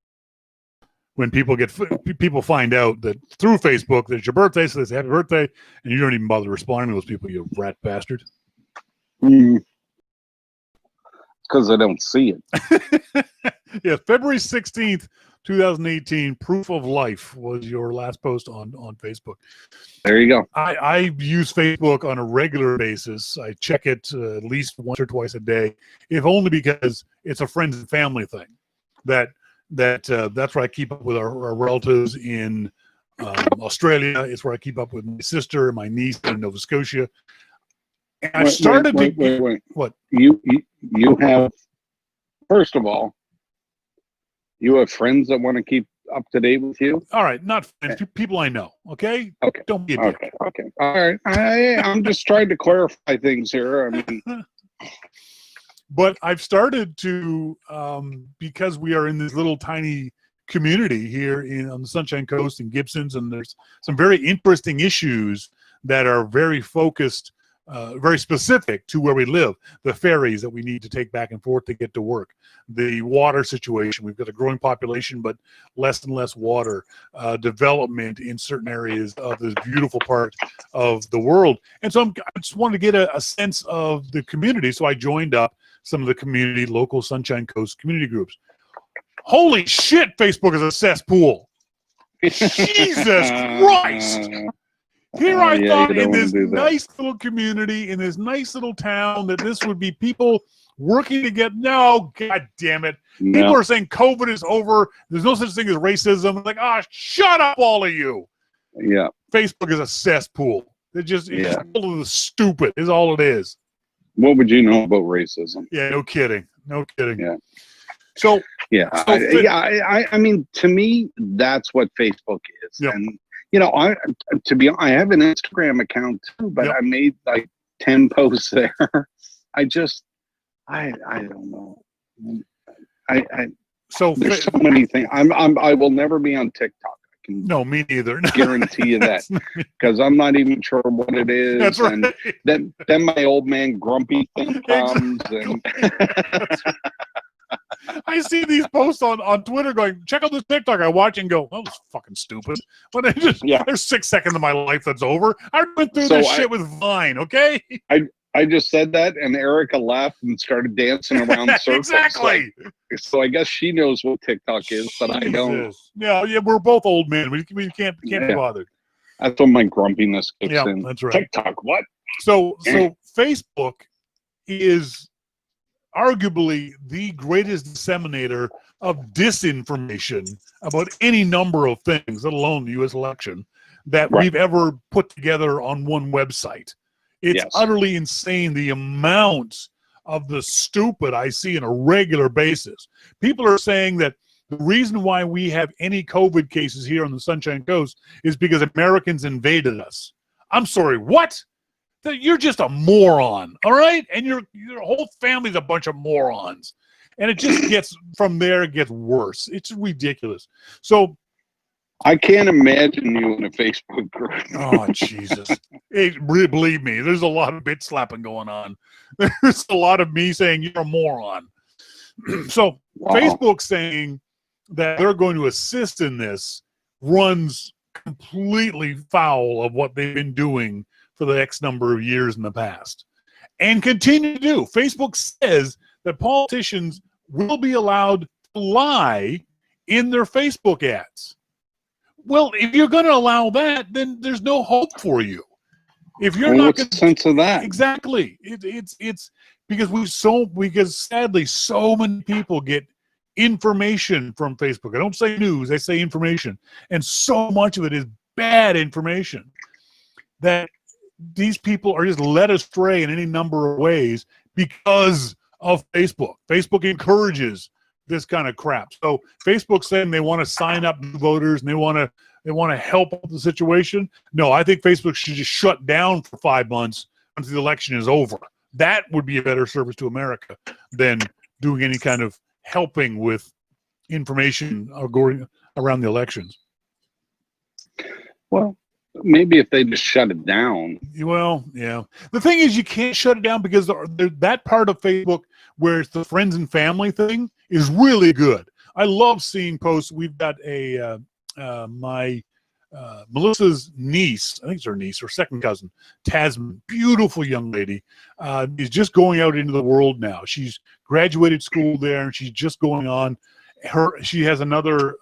When people find out that through Facebook that it's your birthday, so they say happy birthday, and you don't even bother responding to those people, you rat bastard. Because I don't see it. Yeah, February 16th, 2018, proof of life was your last post on Facebook. There you go. I use Facebook on a regular basis. I check it at least once or twice a day, if only because it's a friends and family thing. That's where I keep up with our relatives in Australia. It's where I keep up with my sister and my niece in Nova Scotia. And I started to wait. What? You have, first of all, you have friends that want to keep up to date with you? All right, not friends, people I know. Okay. Okay. Don't be a dick. Okay. All right. I'm just trying to clarify things here. I mean, but I've started to, because we are in this little tiny community here on the Sunshine Coast in Gibson's, and there's some very interesting issues that are very focused, very specific to where we live. The ferries that we need to take back and forth to get to work. The water situation. We've got a growing population, but less and less water. Development in certain areas of this beautiful part of the world. And so I just wanted to get a sense of the community. So I joined up some of the local Sunshine Coast community groups. Holy shit, Facebook is a cesspool. Jesus Christ. Here I thought in this nice little community, in this nice little town, that this would be people working together. No, God damn it. no. People are saying COVID is over. There's no such thing as racism. Like, shut up, all of you. Yeah. Facebook is a cesspool. It's just full of the stupid is all it is. What would you know about racism? Yeah, no kidding. No kidding. Yeah. So, I mean, to me, that's what Facebook is. Yep. And, you know, I have an Instagram account too, but I made like 10 posts there. I don't know. so There's so many things. I will never be on TikTok. No, me neither. Guarantee you that, because I'm not even sure what it is. That's right. And then my old man grumpy thing comes, and I see these posts on Twitter going, check out this TikTok. I watch and go, that was fucking stupid. But there's 6 seconds of my life that's over. I went through this shit with Vine, okay? I just said that, and Erica laughed and started dancing around circles. Exactly. So I guess she knows what TikTok is, but I don't. Yeah, we're both old men. We can't be bothered. That's when my grumpiness kicks in. That's right. TikTok, what? So Facebook is arguably the greatest disseminator of disinformation about any number of things, let alone the U.S. election, that we've ever put together on one website. It's utterly insane the amount of the stupid I see on a regular basis. People are saying that the reason why we have any COVID cases here on the Sunshine Coast is because Americans invaded us. I'm sorry, what? You're just a moron, all right? And your whole family's a bunch of morons. And it just gets, from there, it gets worse. It's ridiculous. So I can't imagine you in a Facebook group. Oh, Jesus. Believe me, there's a lot of bit slapping going on. There's a lot of me saying you're a moron. So Facebook saying that they're going to assist in this runs completely foul of what they've been doing for the X number of years in the past and continue to do. Facebook says that politicians will be allowed to lie in their Facebook ads. Well, if you're going to allow that, then there's no hope for you. If you're not going to sense of that, exactly, it's because sadly so many people get information from Facebook. I don't say news; I say information, and so much of it is bad information that these people are just led astray in any number of ways because of Facebook. Facebook encourages this kind of crap. So Facebook's saying they want to sign up new voters and they want to help out the situation. No, I think Facebook should just shut down for 5 months until the election is over. That would be a better service to America than doing any kind of helping with information going around the elections. Well, maybe if they just shut it down. Well, yeah. The thing is, you can't shut it down because that part of Facebook where it's the friends and family thing is really good. I love seeing posts. We've got Melissa's niece, I think it's her niece, her second cousin, Tasman, beautiful young lady, is just going out into the world now. She's graduated school there, and she's just going on. She has another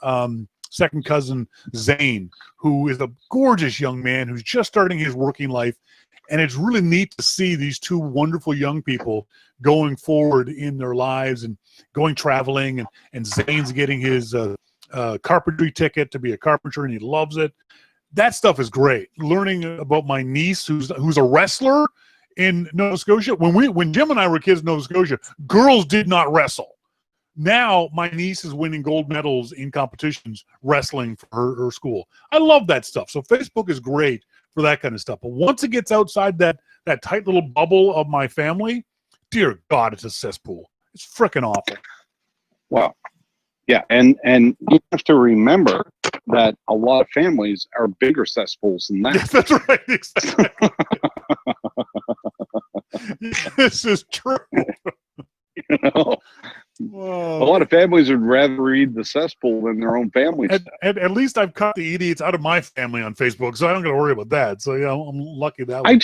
second cousin, Zane, who is a gorgeous young man who's just starting his working life. And it's really neat to see these two wonderful young people going forward in their lives and going traveling. And Zane's getting his carpentry ticket to be a carpenter, and he loves it. That stuff is great. Learning about my niece, who's a wrestler in Nova Scotia. When Jim and I were kids in Nova Scotia, girls did not wrestle. Now my niece is winning gold medals in competitions wrestling for her school. I love that stuff. So Facebook is great for that kind of stuff. But once it gets outside that tight little bubble of my family, dear God, it's a cesspool. It's freaking awful. Well, yeah, and you have to remember that a lot of families are bigger cesspools than that. Yes, that's right. Exactly. This is true. You know? Whoa. A lot of families would rather read the cesspool than their own family stuff. At least I've cut the idiots out of my family on Facebook, so I don't got to worry about that. So yeah, I'm lucky that way.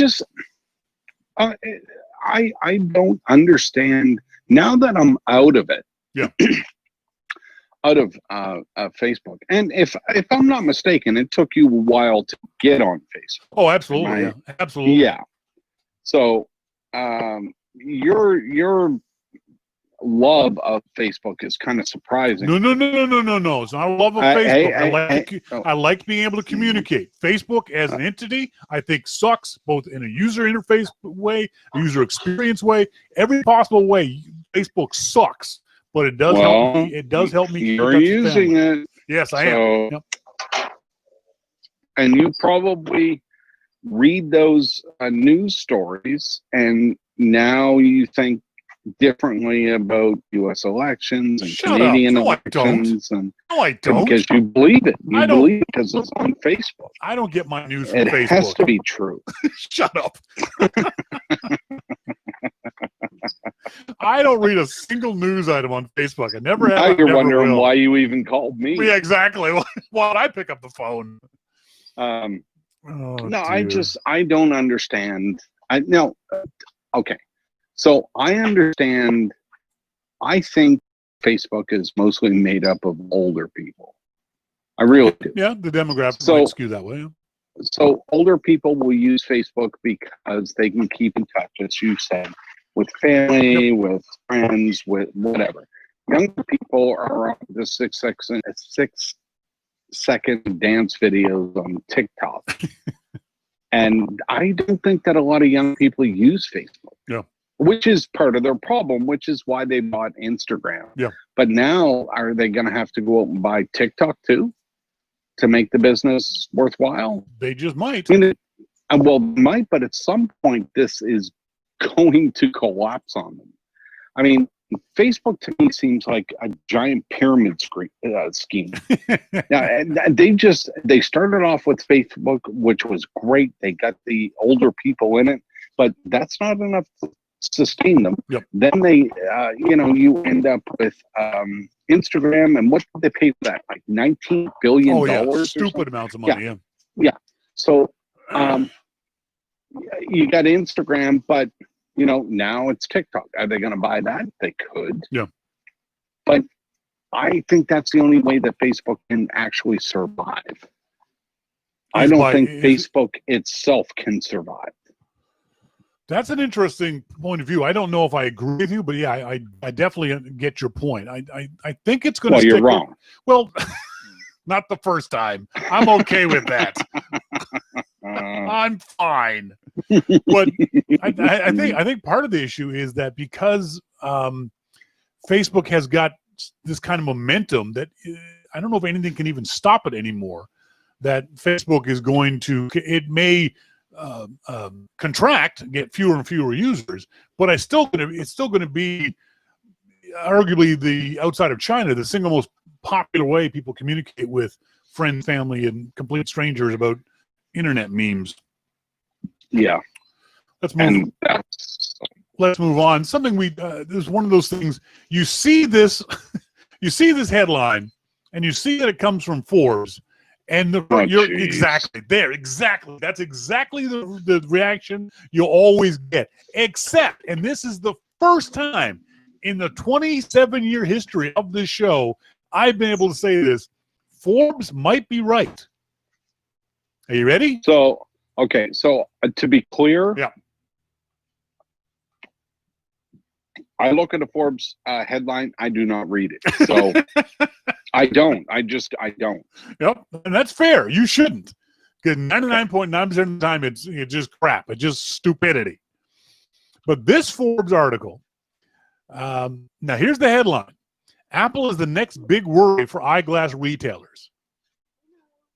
I don't understand now that I'm out of it. Yeah. Out of Facebook, and if I'm not mistaken, it took you a while to get on Facebook. Oh, absolutely, yeah. Absolutely. Yeah. So, your love of Facebook is kind of surprising. No. It's not a love of Facebook. I like being able to communicate. Facebook as an entity, I think sucks, both in a user interface way, a user experience way, every possible way. Facebook sucks, but it does help me. It does help me. You're using it. Yes, I am. Yep. And you probably read those news stories, and now you think differently about U.S. elections and Canadian elections. No, I don't. Because you believe it. You believe it because it's on Facebook. I don't get my news from Facebook. It has to be true. Shut up. I don't read a single news item on Facebook. I never have. Now you're never wondering will. why you even called me. Yeah, exactly. Why would I pick up the phone? I don't understand. Okay. So I understand. I think Facebook is mostly made up of older people. I really do. Yeah, the demographics might skew that way. Yeah. So older people will use Facebook because they can keep in touch, as you said, with family, with friends, with whatever. Younger people are on the 6-second dance videos on TikTok. And I don't think that a lot of young people use Facebook. Yeah. Which is part of their problem, which is why they bought Instagram. Yeah. But now, are they going to have to go out and buy TikTok too to make the business worthwhile? They just might. I mean, might, but at some point, this is going to collapse on them. I mean, Facebook to me seems like a giant pyramid scheme. Now, they started off with Facebook, which was great. They got the older people in it, but that's not enough to sustain them. Yep. Then they, you end up with Instagram, and what did they pay for that? Like $19 billion. Oh yeah, stupid amounts of money. Yeah. So you got Instagram, but now it's TikTok. Are they going to buy that? They could. Yeah. But I think that's the only way that Facebook can actually survive. I don't think Facebook itself can survive. That's an interesting point of view. I don't know if I agree with you, but yeah, I definitely get your point. I think it's going to. Well, you're wrong. Well, not the first time. I'm okay with that. I'm fine. But I think part of the issue is that because Facebook has got this kind of momentum that I don't know if anything can even stop it anymore. That Facebook is going to. It may. Contract, get fewer and fewer users, but it's still going to be arguably the outside of China, the single most popular way people communicate with friends, family, and complete strangers about internet memes. Yeah. Let's move on. Something this is one of those things you see this headline and you see that it comes from Forbes. And exactly. That's exactly the reaction you'll always get. Except, and this is the first time in the 27-year history of this show I've been able to say this: Forbes might be right. Are you ready? So, okay. So to be clear, yeah. I look at a Forbes headline. I do not read it. So I don't. I don't. Yep. And that's fair. You shouldn't. Because 99.9% of the time, it's just crap. It's just stupidity. But this Forbes article, now here's the headline. Apple is the next big worry for eyeglass retailers.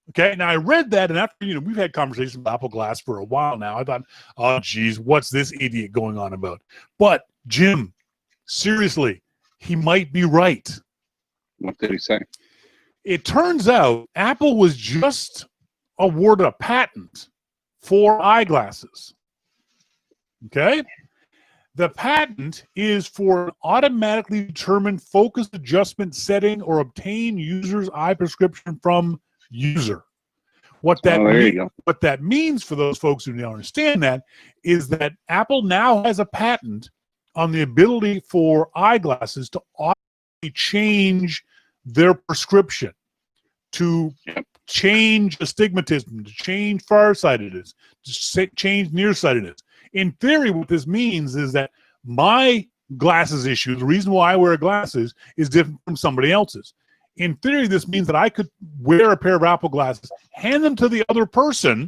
Okay, now I read that, and after we've had conversations about Apple Glass for a while now, I thought, oh geez, what's this idiot going on about? But Jim, seriously, he might be right. What did he say? It turns out Apple was just awarded a patent for eyeglasses. Okay? The patent is for an automatically determined focus adjustment setting or obtain user's eye prescription from user. What that means for those folks who don't understand that is that Apple now has a patent on the ability for eyeglasses to automatically change their prescription, to change astigmatism, to change farsightedness, to change nearsightedness. In theory, what this means is that my glasses issue, the reason why I wear glasses, is different from somebody else's. In theory, this means that I could wear a pair of Apple glasses, hand them to the other person,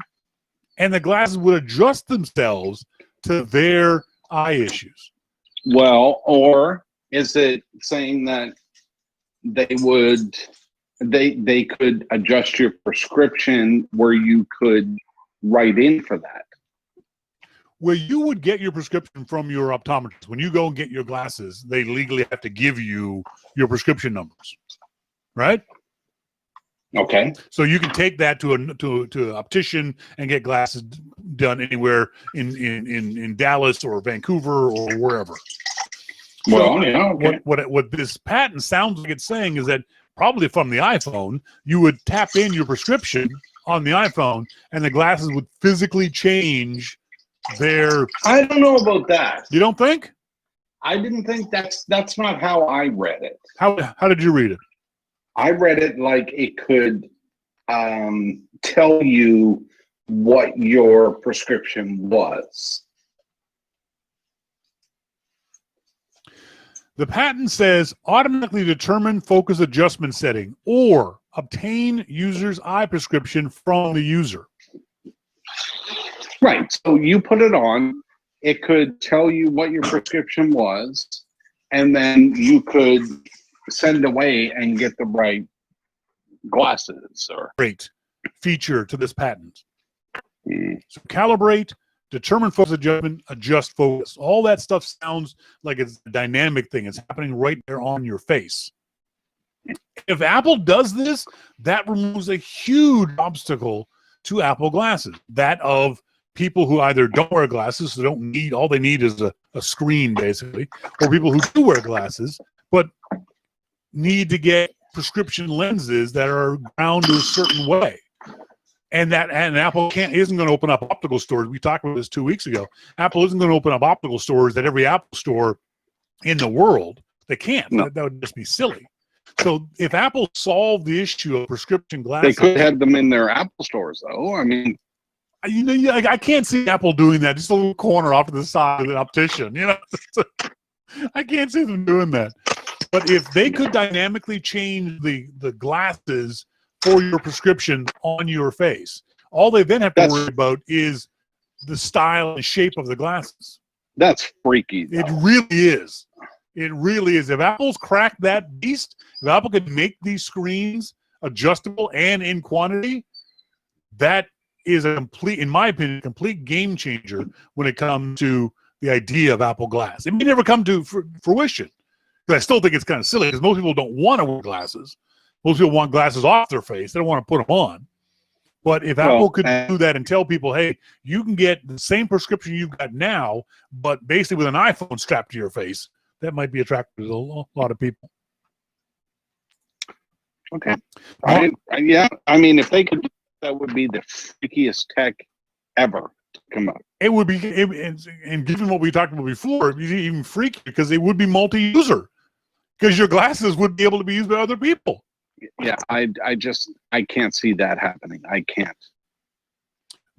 and the glasses would adjust themselves to their eye issues. Well, or is it saying that they could adjust your prescription where you could write in for that? Where you would get your prescription from your optometrist. When you go and get your glasses, they legally have to give you your prescription numbers, right? Okay. So you can take that to an optician and get glasses done anywhere in Dallas or Vancouver or wherever. Well, So yeah. Okay. What this patent sounds like it's saying is that probably from the iPhone, you would tap in your prescription on the iPhone, and the glasses would physically change their. I don't know about that. You don't think? I didn't think that's not how I read it. How did you read it? I read it like it could tell you what your prescription was. The patent says automatically determine focus adjustment setting or obtain user's eye prescription from the user. Right. So you put it on, it could tell you what your prescription was, and then you could send away and get the right glasses. Or Great feature to this patent. So calibrate, determine focus adjustment, adjust focus. All that stuff sounds like it's a dynamic thing. It's happening right there on your face. If Apple does this, that removes a huge obstacle to Apple glasses. That of people who either don't wear glasses, so don't need, all they need is a screen basically, or people who do wear glasses, but need to get prescription lenses that are ground a certain way. And Apple isn't going to open up optical stores. We talked about this 2 weeks ago. Apple isn't going to open up optical stores at every Apple store in the world. They can't. No. That would just be silly. So if Apple solved the issue of prescription glasses, they could have them in their Apple stores, though. I mean, I can't see Apple doing that. Just a little corner off to the side of an optician. I can't see them doing that. But if they could dynamically change the glasses for your prescription on your face, all they then have to worry about is the style and shape of the glasses. that's freaky, though. It really is. It really is. If Apple's cracked that beast, if Apple could make these screens adjustable and in quantity, that is a complete, in my opinion, complete game changer when it comes to the idea of Apple Glass. It may never come to fruition, because I still think it's kind of silly, because most people don't want to wear glasses. Most people want glasses off their face. They don't want to put them on. But if Apple could do that and tell people, hey, you can get the same prescription you've got now, but basically with an iPhone strapped to your face, that might be attractive to a lot of people. Okay. Yeah. I mean, if they could, that would be the freakiest tech ever to come up. It would be, and given what we talked about before, it'd be even freaky because it would be multi-user, because your glasses would be able to be used by other people. Yeah, I can't see that happening. I can't.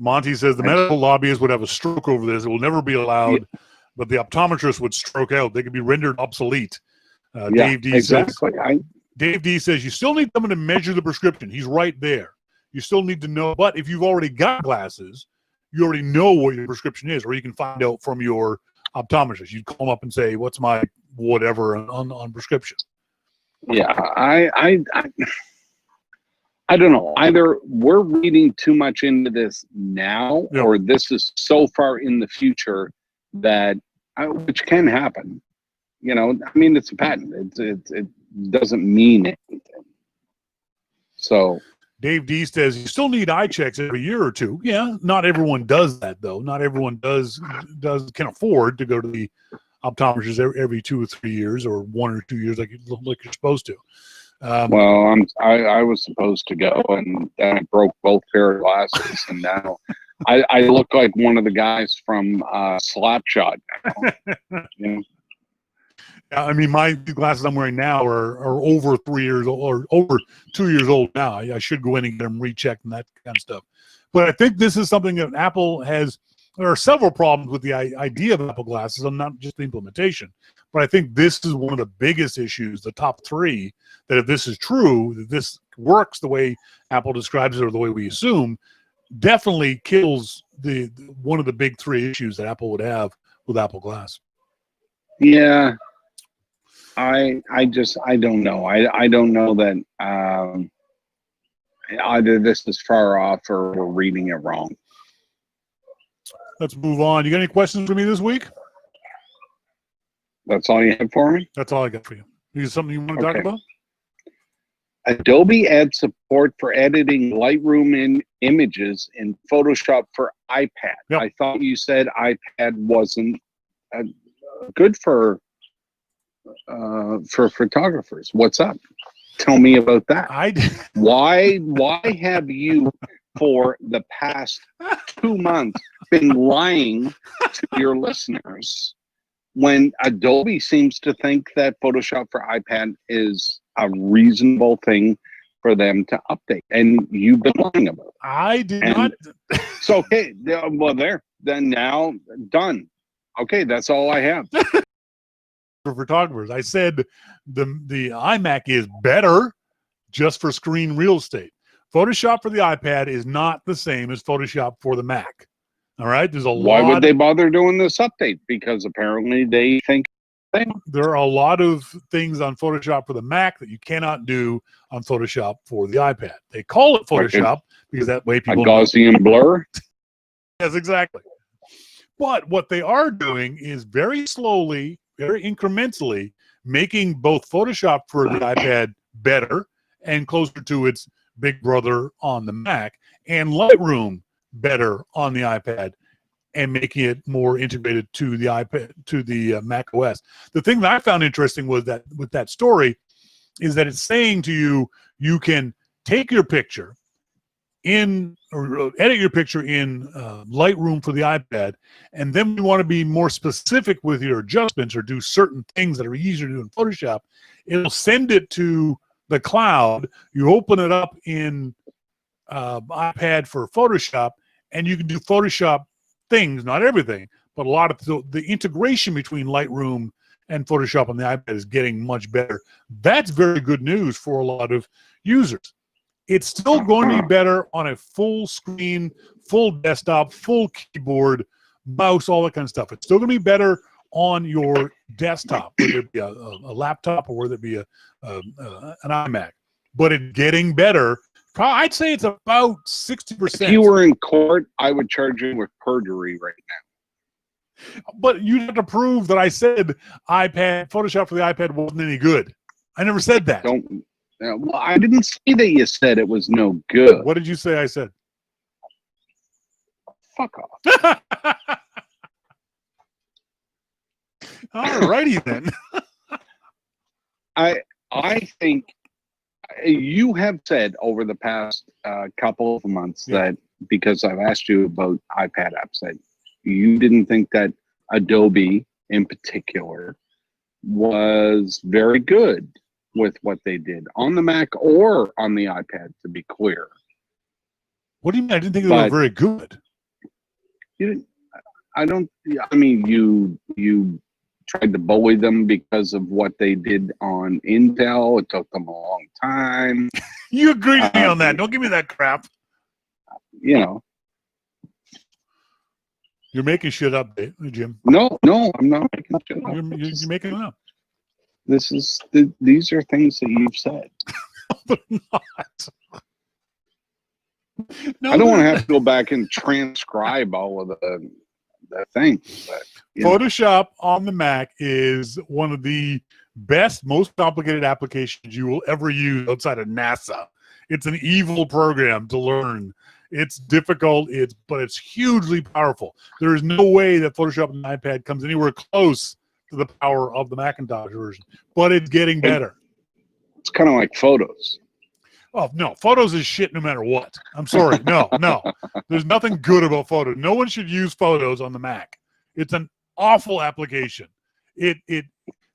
Monty says the medical lobbyists would have a stroke over this. It will never be allowed, but the optometrists would stroke out. They could be rendered obsolete. Dave D exactly. Dave D says you still need someone to measure the prescription. He's right there. You still need to know, but if you've already got glasses, you already know what your prescription is, or you can find out from your optometrist. You call them up and say, what's my whatever on prescription. Yeah, I don't know. Either we're reading too much into this now, Yep. or this is so far in the future that, which can happen. You know, I mean, it's a patent. It doesn't mean anything. So Dave D says you still need eye checks every year or two. Yeah, not everyone does that though. Not everyone can afford to go to the optometrist every 2 or 3 years or 1 or 2 years like you're supposed to. well, I was supposed to go, and then I broke both pair of glasses, and now I look like one of the guys from Slapshot. You know? I mean, my glasses I'm wearing now are over 3 years old or over 2 years old now. I should go in and get them rechecked and that kind of stuff. But I think this is something that Apple has. There are several problems with the idea of Apple glasses, and not just the implementation. But I think this is one of the biggest issues, the top three, that if this is true, that this works the way Apple describes it or the way we assume, definitely kills the one of the big three issues that Apple would have with Apple Glass. Yeah. I don't know. I don't know that either this is far off or we're reading it wrong. Let's move on. You got any questions for me this week? That's all you have for me? That's all I got for you. Is something you want to talk about? Adobe adds support for editing Lightroom images in Photoshop for iPad. Yep. I thought you said iPad wasn't good for photographers. What's up? Tell me about that. Why have you for the past 2 months been lying to your listeners when Adobe seems to think that Photoshop for iPad is a reasonable thing for them to update, and you've been lying about it? I did not. So okay, well then now done. Okay, that's all I have. For photographers, I said the iMac is better just for screen real estate. Photoshop for the iPad is not the same as Photoshop for the Mac. All right, there's a lot. Why would they bother doing this update? Because apparently they think there are a lot of things on Photoshop for the Mac that you cannot do on Photoshop for the iPad. They call it Photoshop because that way people a Gaussian blur. Yes, exactly. But what they are doing is very slowly, very incrementally making both Photoshop for the iPad better and closer to its big brother on the Mac, and Lightroom better on the iPad and making it more integrated to the iPad, to the Mac OS. The thing that I found interesting was that with that story is that it's saying to you, you can take your picture in or edit your picture in Lightroom for the iPad, and then you want to be more specific with your adjustments or do certain things that are easier to do in Photoshop, it'll send it to the cloud. You open it up in iPad for Photoshop, and you can do Photoshop things, not everything, but a lot of the integration between Lightroom and Photoshop on the iPad is getting much better. That's very good news for a lot of users. It's still going to be better on a full screen, full desktop, full keyboard, mouse, all that kind of stuff. It's still going to be better on your desktop, whether it be a laptop or whether it be an iMac. But it's getting better. I'd say it's about 60%. If you were in court, I would charge you with perjury right now. But you'd have to prove that I said Photoshop for the iPad wasn't any good. I never said that. Well, I didn't say that you said it was no good. What did you say I said? Fuck off. All righty then. I think you have said over the past couple of months that, because I've asked you about iPad apps, that you didn't think that Adobe in particular was very good with what they did on the Mac or on the iPad, to be clear. What do you mean? I didn't think they were very good. You tried to bully them because of what they did on Intel. It took them a long time. You agreed with me on that. Don't give me that crap. You know. You're making shit up, Jim. No, I'm not making shit up. You're making it up. These are things that you've said. But not. No, I don't want to have to go back and transcribe all of the things. But, Photoshop on the Mac is one of the best, most complicated applications you will ever use outside of NASA. It's an evil program to learn. It's difficult, but it's hugely powerful. There is no way that Photoshop on the iPad comes anywhere close to the power of the Macintosh version, but it's getting better. It's kind of like photos. Oh, no. Photos is shit no matter what. I'm sorry. No. There's nothing good about photos. No one should use Photos on the Mac. It's an awful application. This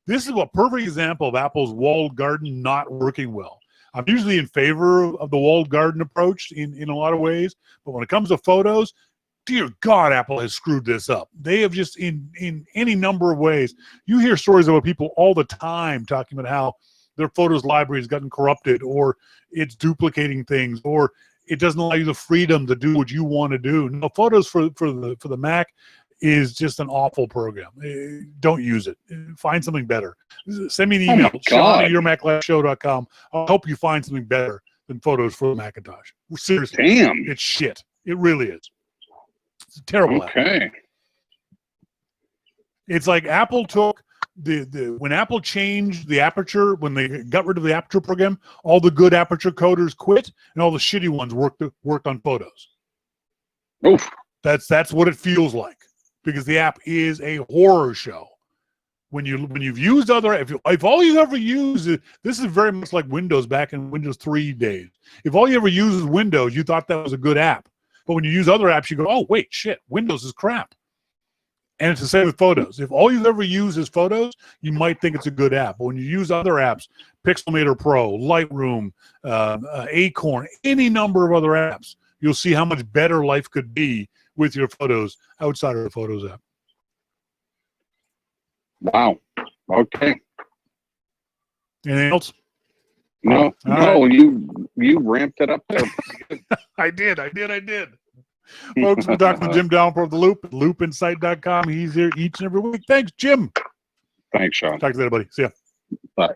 is a perfect example of Apple's walled garden not working well. I'm usually in favor of the walled garden approach in a lot of ways, but when it comes to Photos, dear God, Apple has screwed this up. They have just, in any number of ways, you hear stories about people all the time talking about how their Photos library has gotten corrupted, or it's duplicating things, or it doesn't allow you the freedom to do what you want to do. No, Photos for the Mac is just an awful program. Don't use it. Find something better. Send me an email, Shawn at yourmaclifeshow.com. I'll help you find something better than Photos for the Macintosh. Seriously. Damn. It's shit. It really is. It's a terrible app. Okay. It's like Apple took when Apple changed the aperture, when they got rid of the aperture program, all the good aperture coders quit and all the shitty ones worked on Photos. Oof. That's what it feels like, because the app is a horror show. When you've used other, if all you ever use this is very much like Windows back in Windows 3 days. If all you ever use is Windows, you thought that was a good app. But when you use other apps, you go, oh, wait, shit, Windows is crap. And it's the same with Photos. If all you've ever used is Photos, you might think it's a good app. But when you use other apps, Pixelmator Pro, Lightroom, Acorn, any number of other apps, you'll see how much better life could be with your Photos outside of the Photos app. Wow. Okay. Anything else? No, Right. you ramped it up there. I did. Folks, we're talking to Jim Dalrymple of The Loop at loopinsight.com. He's here each and every week. Thanks, Jim. Thanks, Shawn. Talk to you later, buddy. See ya. Bye.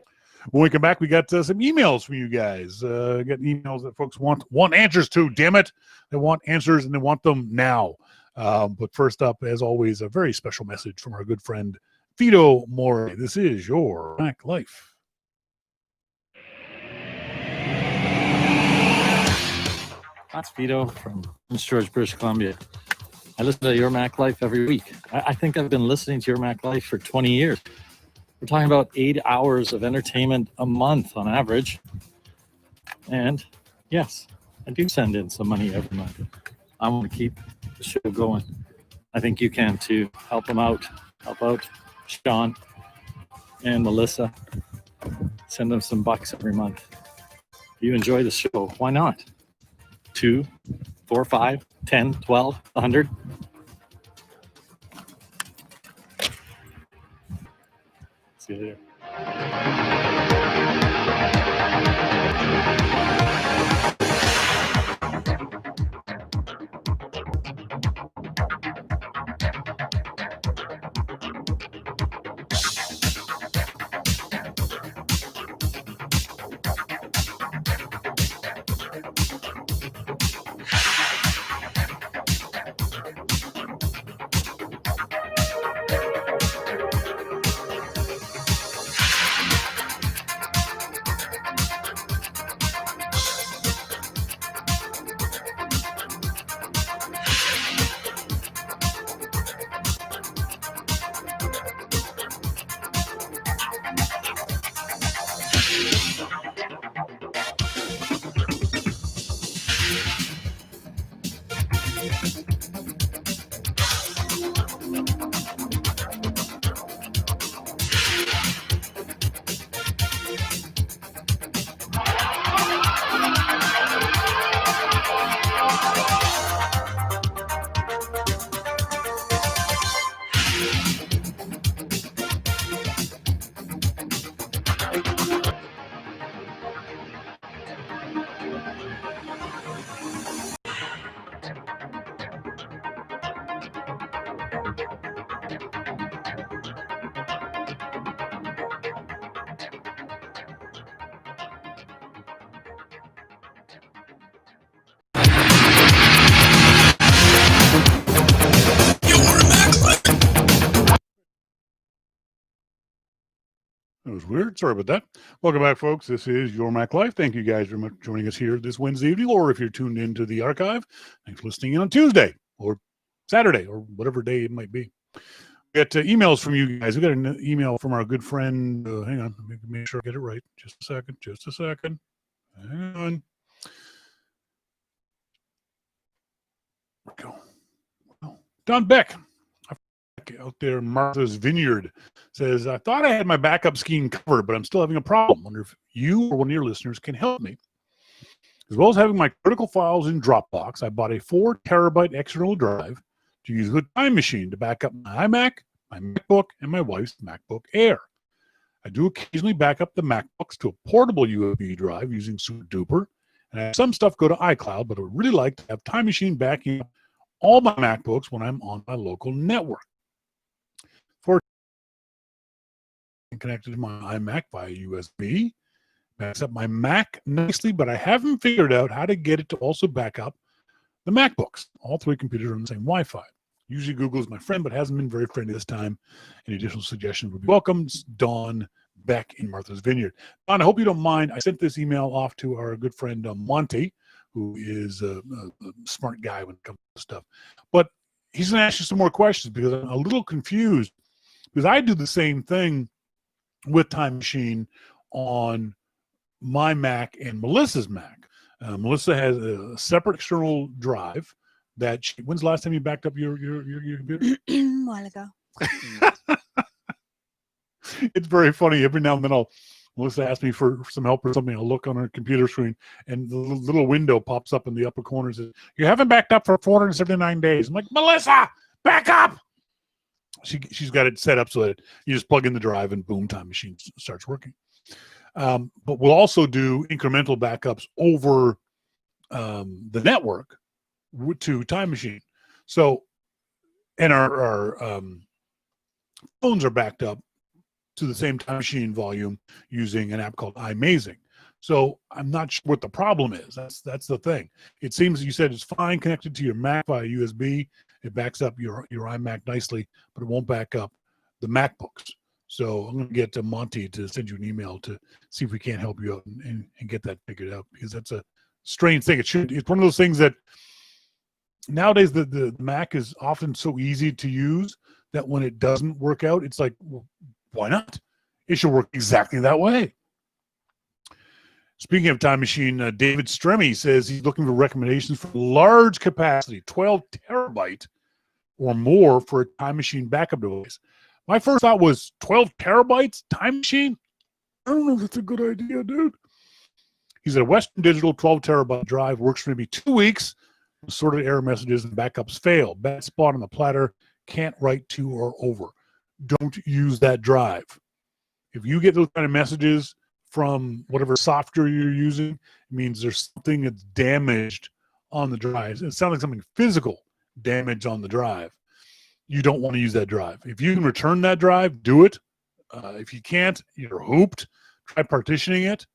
When we come back, we got some emails from you guys. Got emails that folks want answers to. Damn it. They want answers and they want them now. But first up, as always, a very special message from our good friend, Vito More. This is your Mac Life. That's Vito from Prince George, British Columbia. I listen to Your Mac Life every week. I think I've been listening to Your Mac Life for 20 years. We're talking about 8 hours of entertainment a month on average. And yes, I do send in some money every month. I want to keep the show going. I think you can too. Help them out. Help out Shawn and Melissa. Send them some bucks every month. If you enjoy the show, why not? 2, 4, 5, 10, 12, 100. See you later. That was weird. Sorry about that. Welcome back, folks. This is Your Mac Life. Thank you guys very much for joining us here this Wednesday evening, or if you're tuned into the archive, thanks for listening in on Tuesday or Saturday or whatever day it might be. We got emails from you guys. We got an email from our good friend. Hang on. Let me make sure I get it right. Just a second. Just a second. Hang on. There we go. Well, Don Beck out there in Martha's Vineyard says, I thought I had my backup scheme covered, but I'm still having a problem. Wonder if you or one of your listeners can help me. As well as having my critical files in Dropbox, I bought a 4 terabyte external drive to use with Time Machine to back up my iMac, my MacBook, and my wife's MacBook Air. I do occasionally back up the MacBooks to a portable USB drive using SuperDuper, and I have some stuff go to iCloud, but I would really like to have Time Machine backing up all my MacBooks when I'm on my local network. Connected to my iMac via USB, backs up my Mac nicely, but I haven't figured out how to get it to also back up the MacBooks. All 3 computers are on the same Wi-Fi. Usually Google is my friend, but hasn't been very friendly this time. Any additional suggestions would be welcome. Don Beck in Martha's Vineyard. Don, I hope you don't mind. I sent this email off to our good friend Monty, who is a smart guy when it comes to stuff. But he's going to ask you some more questions because I'm a little confused, because I do the same thing with Time Machine on my Mac and Melissa's Mac. Melissa has a separate external drive that when's the last time you backed up your computer? A while ago. It's very funny. Every now and then Melissa asks me for some help or something. I'll look on her computer screen and the little window pops up in the upper corner and says, you haven't backed up for 479 days. I'm like, Melissa, back up. She's got it set up so that you just plug in the drive and boom, Time Machine starts working. But we'll also do incremental backups over the network to Time Machine. So, and our phones are backed up to the same Time Machine volume using an app called iMazing. So I'm not sure what the problem is. That's the thing. It seems you said it's fine connected to your Mac via USB. It backs up your iMac nicely, but it won't back up the MacBooks. So I'm going to get Monty to send you an email to see if we can't help you out and get that figured out, because that's a strange thing. It's one of those things that nowadays the Mac is often so easy to use that when it doesn't work out, it's like, well, why not? It should work exactly that way. Speaking of Time Machine, David Stremme says he's looking for recommendations for large capacity, 12 terabyte or more for a Time Machine backup device. My first thought was 12 terabytes Time Machine? I don't know if that's a good idea, dude. He said a Western Digital 12 terabyte drive works for maybe 2 weeks. Sorted error messages and backups fail. Bad spot on the platter. Can't write to or over. Don't use that drive. If you get those kind of messages from whatever software you're using, it means there's something that's damaged on the drive. It sounds like something physical damage on the drive. You don't want to use that drive. If you can return that drive, do it. If you can't, you're hooped. Try partitioning it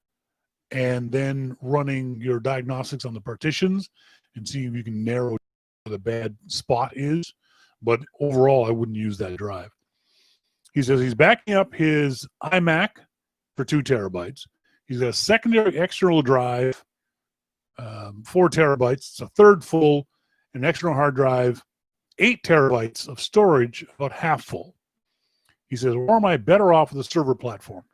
and then running your diagnostics on the partitions and see if you can narrow where the bad spot is. But overall, I wouldn't use that drive. He says he's backing up his iMac for 2 terabytes. He's got a secondary external drive, 4 terabytes. It's a third full, an external hard drive, 8 terabytes of storage, about half full. He says, or am I better off with a server platform?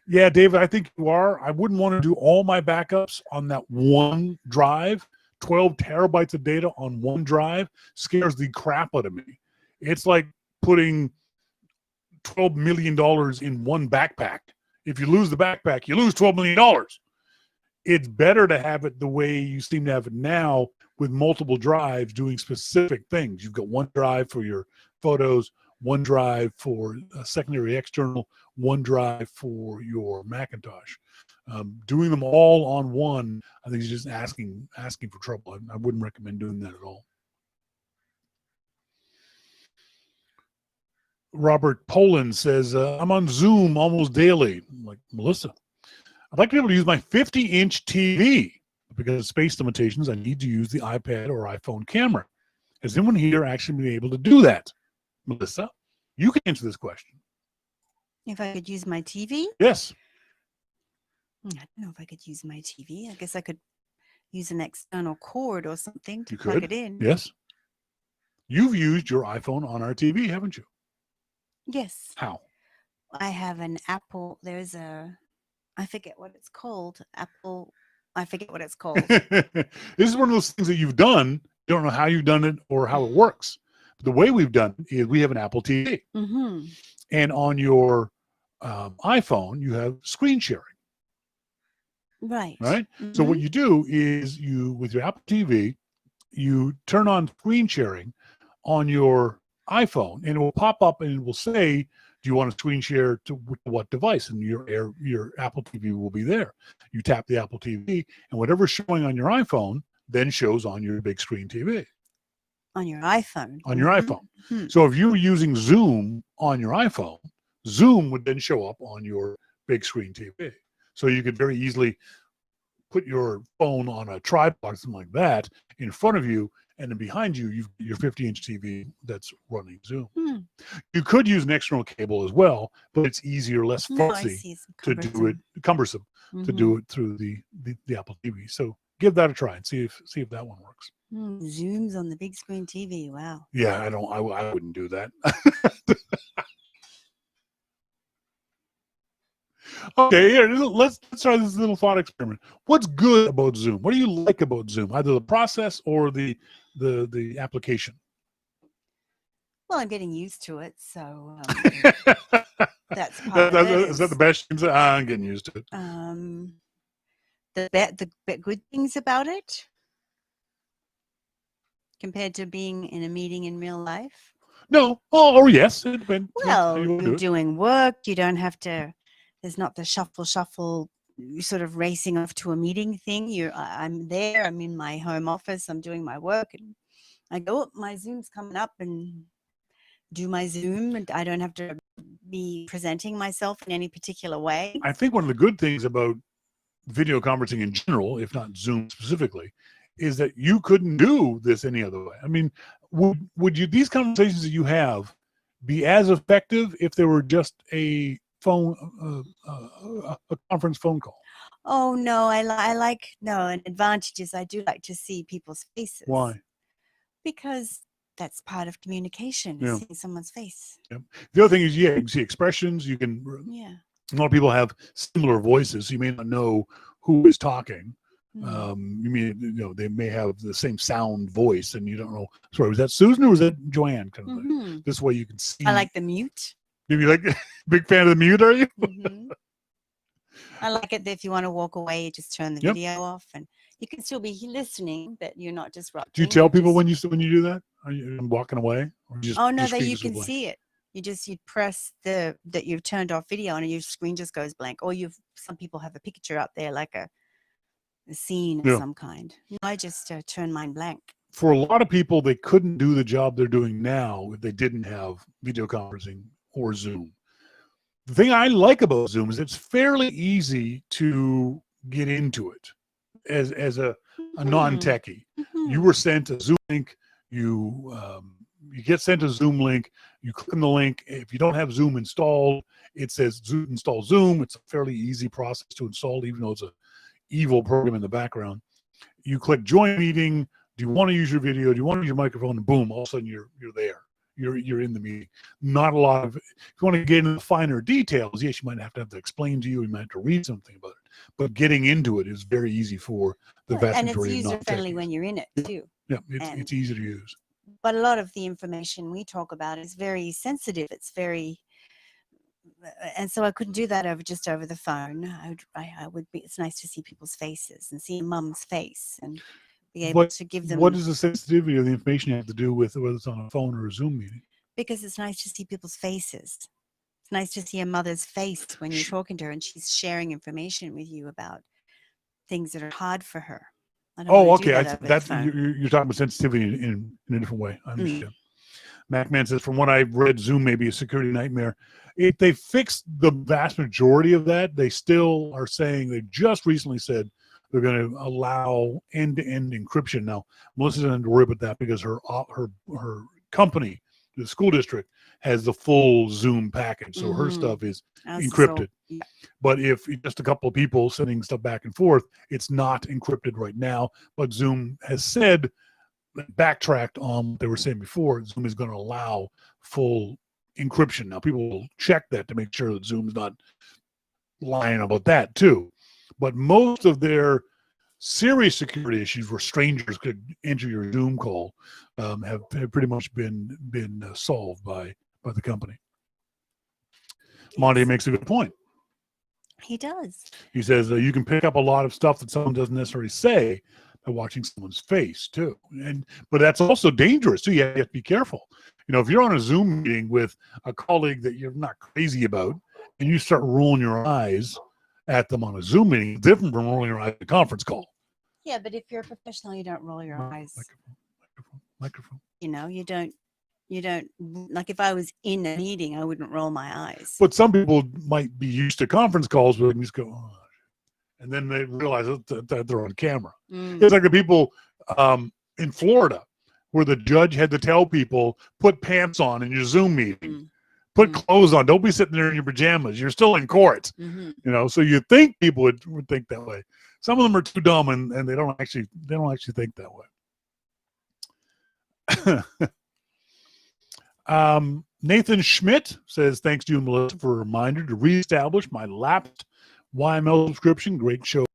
Yeah, David, I think you are. I wouldn't want to do all my backups on that one drive. 12 terabytes of data on one drive scares the crap out of me. It's like putting $12 million in one backpack. If you lose the backpack, you lose $12 million. It's better to have it the way you seem to have it now, with multiple drives doing specific things. You've got one drive for your photos, one drive for a secondary external, one drive for your Macintosh. Doing them all on one, I think, is just asking for trouble. I wouldn't recommend doing that at all. Robert Poland says, I'm on Zoom almost daily. I'm like, Melissa, I'd like to be able to use my 50-inch TV. Because of space limitations, I need to use the iPad or iPhone camera. Has anyone here actually been able to do that? Melissa, you can answer this question. If I could use my TV, Yes. I don't know if I could use my TV. I guess I could use an external cord or something to You plug could. it in. Yes. You've used your iPhone on our TV, haven't you? Yes. How? I have an Apple. There's I forget what it's called. I forget what it's called. This is one of those things that you've done. You don't know how you've done it or how it works. But the way we've done it is we have an Apple TV. Mm-hmm. And on your iPhone, you have screen sharing, Right. right? So what you do is with your Apple TV, you turn on screen sharing on your iPhone, and it will pop up and it will say, do you want to screen share to what device? And your Apple TV will be there. You tap the Apple TV, and whatever's showing on your iPhone then shows on your big screen TV. On your iPhone. On your iPhone. Hmm. So if you were using Zoom on your iPhone, Zoom would then show up on your big screen TV. So you could very easily put your phone on a tripod, something like that, in front of you, and then behind you, you've your 50-inch TV that's running Zoom. Hmm. You could use an external cable as well, but it's easier, less No, I fussy see. It's to do it, cumbersome to do it through the Apple TV. So give that a try and see if that one works. Zooms on the big screen TV. Wow. Yeah, I wouldn't do that. Okay, here, let's try this little thought experiment. What's good about Zoom? What do you like about Zoom? Either the process or the application? Well, I'm getting used to it, so that's part of it. Is that the best? I'm getting used to it. The good things about it compared to being in a meeting in real life. No. Oh, or yes. It depends. Well, You you're doing work. You don't have to. There's not the shuffle, sort of racing off to a meeting thing. I'm there. I'm in my home office. I'm doing my work, and I go, oh, my Zoom's coming up, and do my Zoom, and I don't have to be presenting myself in any particular way. I think one of the good things about video conferencing in general, if not Zoom specifically, is that you couldn't do this any other way. I mean, would these conversations that you have be as effective if there were just a conference phone call? Oh no, I like an advantage is I do like to see people's faces. Why? Because that's part of communication, Yeah. seeing someone's face. Yep. The other thing is, you can see expressions. You can. Yeah. A lot of people have similar voices, so you may not know who is talking. You mean, they may have the same sound voice, and you don't know. Sorry, was that Susan or was that Joanne? Kind of thing. This way, you can see. I like the mute. You like big fan of the mute? Are you? I like it that if you want to walk away, you just turn the Yep. video off, and you can still be listening, but you're not disrupting. Do you tell people just- when you do that? Are you walking away? Or you just, Oh no, your that screen you just goes can blank? see it. You press that you've turned off video, and your screen just goes blank. Or some people have a picture up there, like a scene of Yeah. some kind. No, I just turn mine blank. For a lot of people, they couldn't do the job they're doing now if they didn't have video conferencing or Zoom. The thing I like about Zoom is it's fairly easy to get into it as a non-techie. You were sent a Zoom link. You get sent a Zoom link. You click on the link. If you don't have Zoom installed, it says install Zoom. It's a fairly easy process to install, even though it's a evil program in the background. You click join meeting. Do you want to use your video? Do you want to use your microphone? And boom, all of a sudden you're there. You're in the meeting. Not a lot of. If you want to get into the finer details, yes, you might have to explain to you. You might have to read something about it. But getting into it is very easy for the vast And it's majority of user friendly non-techies. when you're in it too. Yeah, it's easy to use. But a lot of the information we talk about is very sensitive. It's very, and so I couldn't do that over the phone. I would be. It's nice to see people's faces and see Mum's face and be able to give them. What is the sensitivity of the information you have to do with whether it's on a phone or a Zoom meeting? Because it's nice to see people's faces. It's nice to see a mother's face when you're talking to her and she's sharing information with you about things that are hard for her. I don't Oh, wanna do okay. that over the That's phone. you're talking about sensitivity in a different way. I understand. MacMan says, from what I've read, Zoom may be a security nightmare. They fixed the vast majority of that. They still are saying, they just recently said they're going to allow end-to-end encryption. Now, Melissa doesn't have to worry about that because her company the school district has the full Zoom package, so her Mhm. stuff is That's encrypted. yeah. But if just a couple of people sending stuff back and forth, it's not encrypted right now. But Zoom has said, backtracked on what they were saying before, Zoom is going to allow full encryption. Now, people will check that to make sure that Zoom's not lying about that too. But most of their serious security issues where strangers could enter your Zoom call have pretty much been solved by the company. Monty Yes, makes a good point. he does. He says you can pick up a lot of stuff that someone doesn't necessarily say by watching someone's face too, but that's also dangerous too. You have to be careful. You know, if you're on a Zoom meeting with a colleague that you're not crazy about, and you start rolling your eyes at them on a Zoom meeting, it's different from rolling your eyes at a conference call. Yeah, but if you're a professional, you don't roll your eyes. Microphone. You know, you don't like if I was in a meeting, I wouldn't roll my eyes. But some people might be used to conference calls where they just go, oh, and then they realize that they're on camera. Mm. It's like the people in Florida where the judge had to tell people, put pants on in your Zoom meeting, put clothes on. Don't be sitting there in your pajamas. You're still in court. Mm-hmm. You know, so you think people would think that way. Some of them are too dumb and they don't actually think that way. Nathan Schmidt says, thanks to you, Melissa, for a reminder to reestablish my lapsed YML subscription. Great show.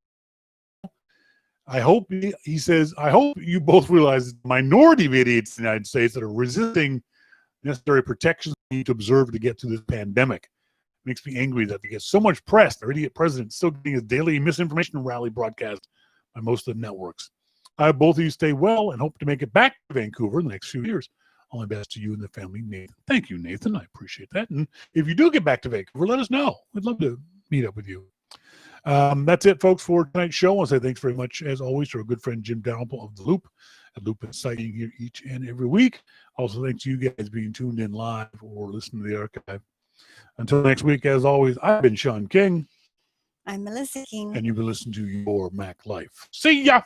I hope, he says, I hope you both realize the minority of idiots in the United States that are resisting necessary protections we need to observe to get through this pandemic. It makes me angry that they get so much press. Our idiot president still getting his daily misinformation rally broadcast by most of the networks. I hope both of you stay well and hope to make it back to Vancouver in the next few years. All my best to you and the family, Nathan. Thank you, Nathan. I appreciate that. And if you do get back to Vancouver, let us know. We'd love to meet up with you. That's it, folks, for tonight's show. I want to say thanks very much, as always, to our good friend Jim Dalrymple of The Loop. The Loop is citing here each and every week. Also, thanks to you guys being tuned in live or listening to the archive. Until next week, as always, I've been Shawn King. I'm Melissa King. And you've been listening to Your Mac Life. See ya!